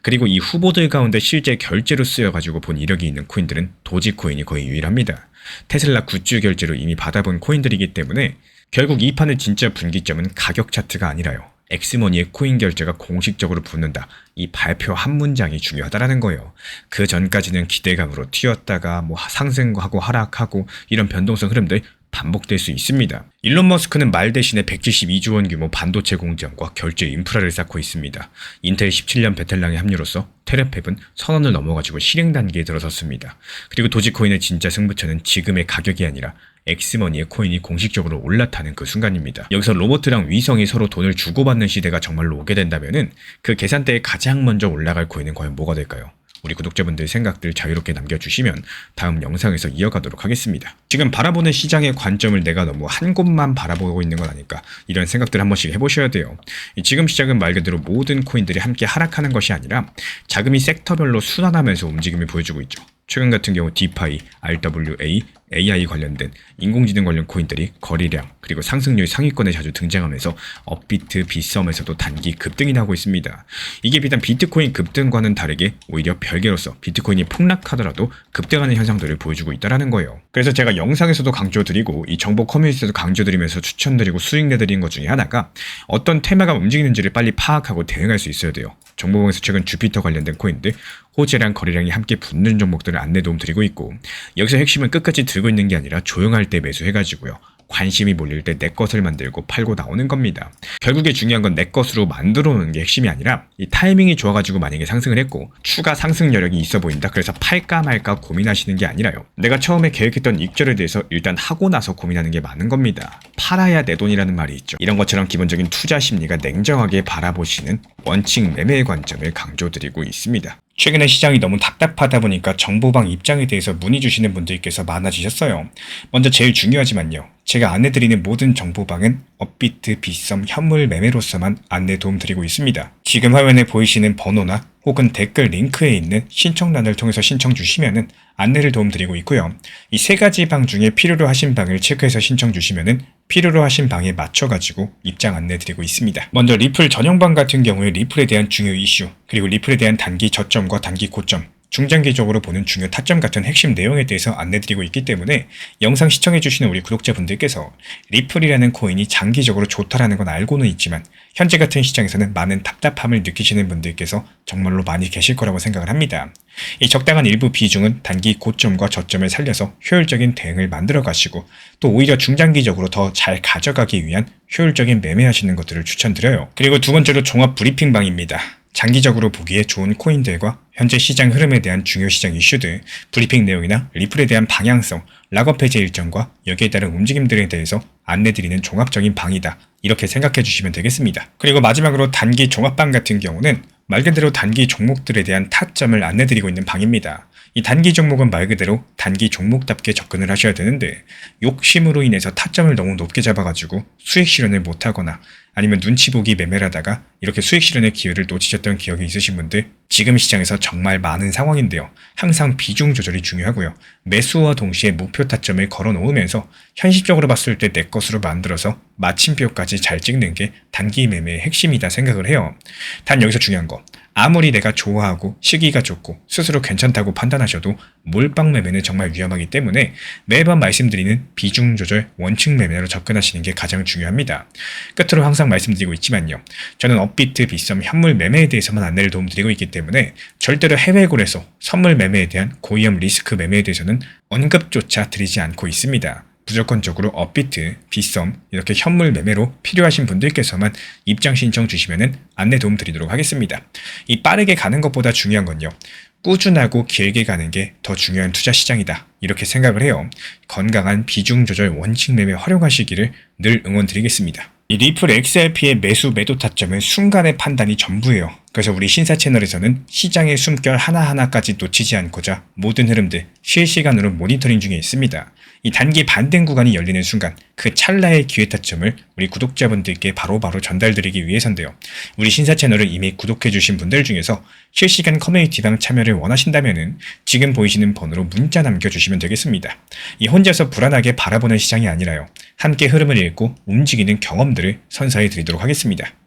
그리고 이 후보들 가운데 실제 결제로 쓰여가지고 본 이력이 있는 코인들은 도지코인이 거의 유일합니다. 테슬라 굿즈 결제로 이미 받아본 코인들이기 때문에 결국 이 판의 진짜 분기점은 가격 차트가 아니라요, 엑스머니의 코인 결제가 공식적으로 붙는다, 이 발표 한 문장이 중요하다라는 거예요. 그 전까지는 기대감으로 튀었다가 상승하고 하락하고 이런 변동성 흐름들 반복될 수 있습니다. 일론 머스크는 말 대신에 172조 원 규모 반도체 공장과 결제 인프라를 쌓고 있습니다. 인텔 17년 베텔랑의 합류로서 테라팹은 선언을 넘어가지고 실행 단계에 들어섰습니다. 그리고 도지코인의 진짜 승부처는 지금의 가격이 아니라 엑스머니의 코인이 공식적으로 올라타는 그 순간입니다. 여기서 로봇이랑 위성이 서로 돈을 주고받는 시대가 정말로 오게 된다면은 그 계산대에 가장 먼저 올라갈 코인은 과연 뭐가 될까요? 우리 구독자분들 생각들 자유롭게 남겨주시면 다음 영상에서 이어가도록 하겠습니다. 지금 바라보는 시장의 관점을 내가 너무 한 곳만 바라보고 있는 건 아닐까, 이런 생각들 한 번씩 해보셔야 돼요. 지금 시장은 말 그대로 모든 코인들이 함께 하락하는 것이 아니라 자금이 섹터별로 순환하면서 움직임을 보여주고 있죠. 최근 같은 경우 디파이, RWA, AI 관련된 인공지능 관련 코인들이 거래량 그리고 상승률 상위권에 자주 등장하면서 업비트, 빗썸에서도 단기 급등이 나오고 있습니다. 이게 비단 비트코인 급등과는 다르게 오히려 별개로서 비트코인이 폭락하더라도 급등하는 현상들을 보여주고 있다는 거예요. 그래서 제가 영상에서도 강조드리고 이 정보 커뮤니티에서도 강조드리면서 추천드리고 수익 내드리는 것 중에 하나가 어떤 테마가 움직이는지를 빨리 파악하고 대응할 수 있어야 돼요. 정보방에서 최근 주피터 관련된 코인들, 호재랑 거래량이 함께 붙는 종목들을 안내 도움 드리고 있고, 여기서 핵심은 끝까지 들고 있는 게 아니라 조용할 때 매수해가지고요, 관심이 몰릴 때 내 것을 만들고 팔고 나오는 겁니다. 결국에 중요한 건 내 것으로 만들어 놓는 게 핵심이 아니라 이 타이밍이 좋아가지고 만약에 상승을 했고 추가 상승 여력이 있어 보인다, 그래서 팔까 말까 고민하시는 게 아니라요, 내가 처음에 계획했던 익절에 대해서 일단 하고 나서 고민하는 게 많은 겁니다. 팔아야 내 돈이라는 말이 있죠. 이런 것처럼 기본적인 투자 심리가 냉정하게 바라보시는 원칙 매매의 관점을 강조드리고 있습니다. 최근에 시장이 너무 답답하다 보니까 정보방 입장에 대해서 문의 주시는 분들께서 많아지셨어요. 먼저 제일 중요하지만요, 제가 안내드리는 모든 정보방은 업비트, 빗썸, 현물 매매로서만 안내 도움 드리고 있습니다. 지금 화면에 보이시는 번호나 혹은 댓글 링크에 있는 신청란을 통해서 신청 주시면은 안내를 도움 드리고 있고요. 이 세 가지 방 중에 필요로 하신 방을 체크해서 신청 주시면은 필요로 하신 방에 맞춰가지고 입장 안내 드리고 있습니다. 먼저 리플 전용방 같은 경우에 리플에 대한 중요 이슈, 그리고 리플에 대한 단기 저점과 단기 고점, 중장기적으로 보는 중요 타점 같은 핵심 내용에 대해서 안내드리고 있기 때문에 영상 시청해주시는 우리 구독자분들께서 리플이라는 코인이 장기적으로 좋다라는 건 알고는 있지만 현재 같은 시장에서는 많은 답답함을 느끼시는 분들께서 정말로 많이 계실 거라고 생각을 합니다. 이 적당한 일부 비중은 단기 고점과 저점을 살려서 효율적인 대응을 만들어 가시고 또 오히려 중장기적으로 더 잘 가져가기 위한 효율적인 매매하시는 것들을 추천드려요. 그리고 두 번째로 종합 브리핑방입니다. 장기적으로 보기에 좋은 코인들과 현재 시장 흐름에 대한 중요 시장 이슈들, 브리핑 내용이나 리플에 대한 방향성, 락업 해제 일정과 여기에 따른 움직임들에 대해서 안내드리는 종합적인 방이다, 이렇게 생각해 주시면 되겠습니다. 그리고 마지막으로 단기 종합방 같은 경우는 말 그대로 단기 종목들에 대한 타점을 안내드리고 있는 방입니다. 이 단기 종목은 말 그대로 단기 종목답게 접근을 하셔야 되는데 욕심으로 인해서 타점을 너무 높게 잡아가지고 수익 실현을 못하거나 아니면 눈치 보기 매매를 하다가 이렇게 수익 실현의 기회를 놓치셨던 기억이 있으신 분들 지금 시장에서 정말 많은 상황인데요. 항상 비중 조절이 중요하고요. 매수와 동시에 목표 타점을 걸어 놓으면서 현실적으로 봤을 때 내 것으로 만들어서 마침표까지 잘 찍는 게 단기 매매의 핵심이다 생각을 해요. 단 여기서 중요한 거, 아무리 내가 좋아하고 시기가 좋고 스스로 괜찮다고 판단하셔도 몰빵 매매는 정말 위험하기 때문에 매번 말씀드리는 비중 조절 원칙 매매로 접근하시는 게 가장 중요합니다. 끝으로 항상 말씀드리고 있지만요. 저는 업비트, 빗썸, 현물 매매에 대해서만 안내를 도움드리고 있기 때문에 절대로 해외골에서 선물 매매에 대한 고위험 리스크 매매에 대해서는 언급조차 드리지 않고 있습니다. 무조건적으로 업비트, 빗썸, 이렇게 현물 매매로 필요하신 분들께서만 입장 신청 주시면 안내 도움 드리도록 하겠습니다. 이 빠르게 가는 것보다 중요한 건요. 꾸준하고 길게 가는 게 더 중요한 투자 시장이다. 이렇게 생각을 해요. 건강한 비중 조절 원칙 매매 활용하시기를 늘 응원드리겠습니다. 이 리플 XRP의 매수 매도 타점은 순간의 판단이 전부예요. 그래서 우리 신사 채널에서는 시장의 숨결 하나하나까지 놓치지 않고자 모든 흐름들 실시간으로 모니터링 중에 있습니다. 이 단기 반등 구간이 열리는 순간 그 찰나의 기회 타점을 우리 구독자분들께 바로바로 전달드리기 위해서인데요. 우리 신사 채널을 이미 구독해주신 분들 중에서 실시간 커뮤니티방 참여를 원하신다면 지금 보이시는 번호로 문자 남겨주시면 되겠습니다. 이 혼자서 불안하게 바라보는 시장이 아니라요. 함께 흐름을 읽고 움직이는 경험들을 선사해 드리도록 하겠습니다.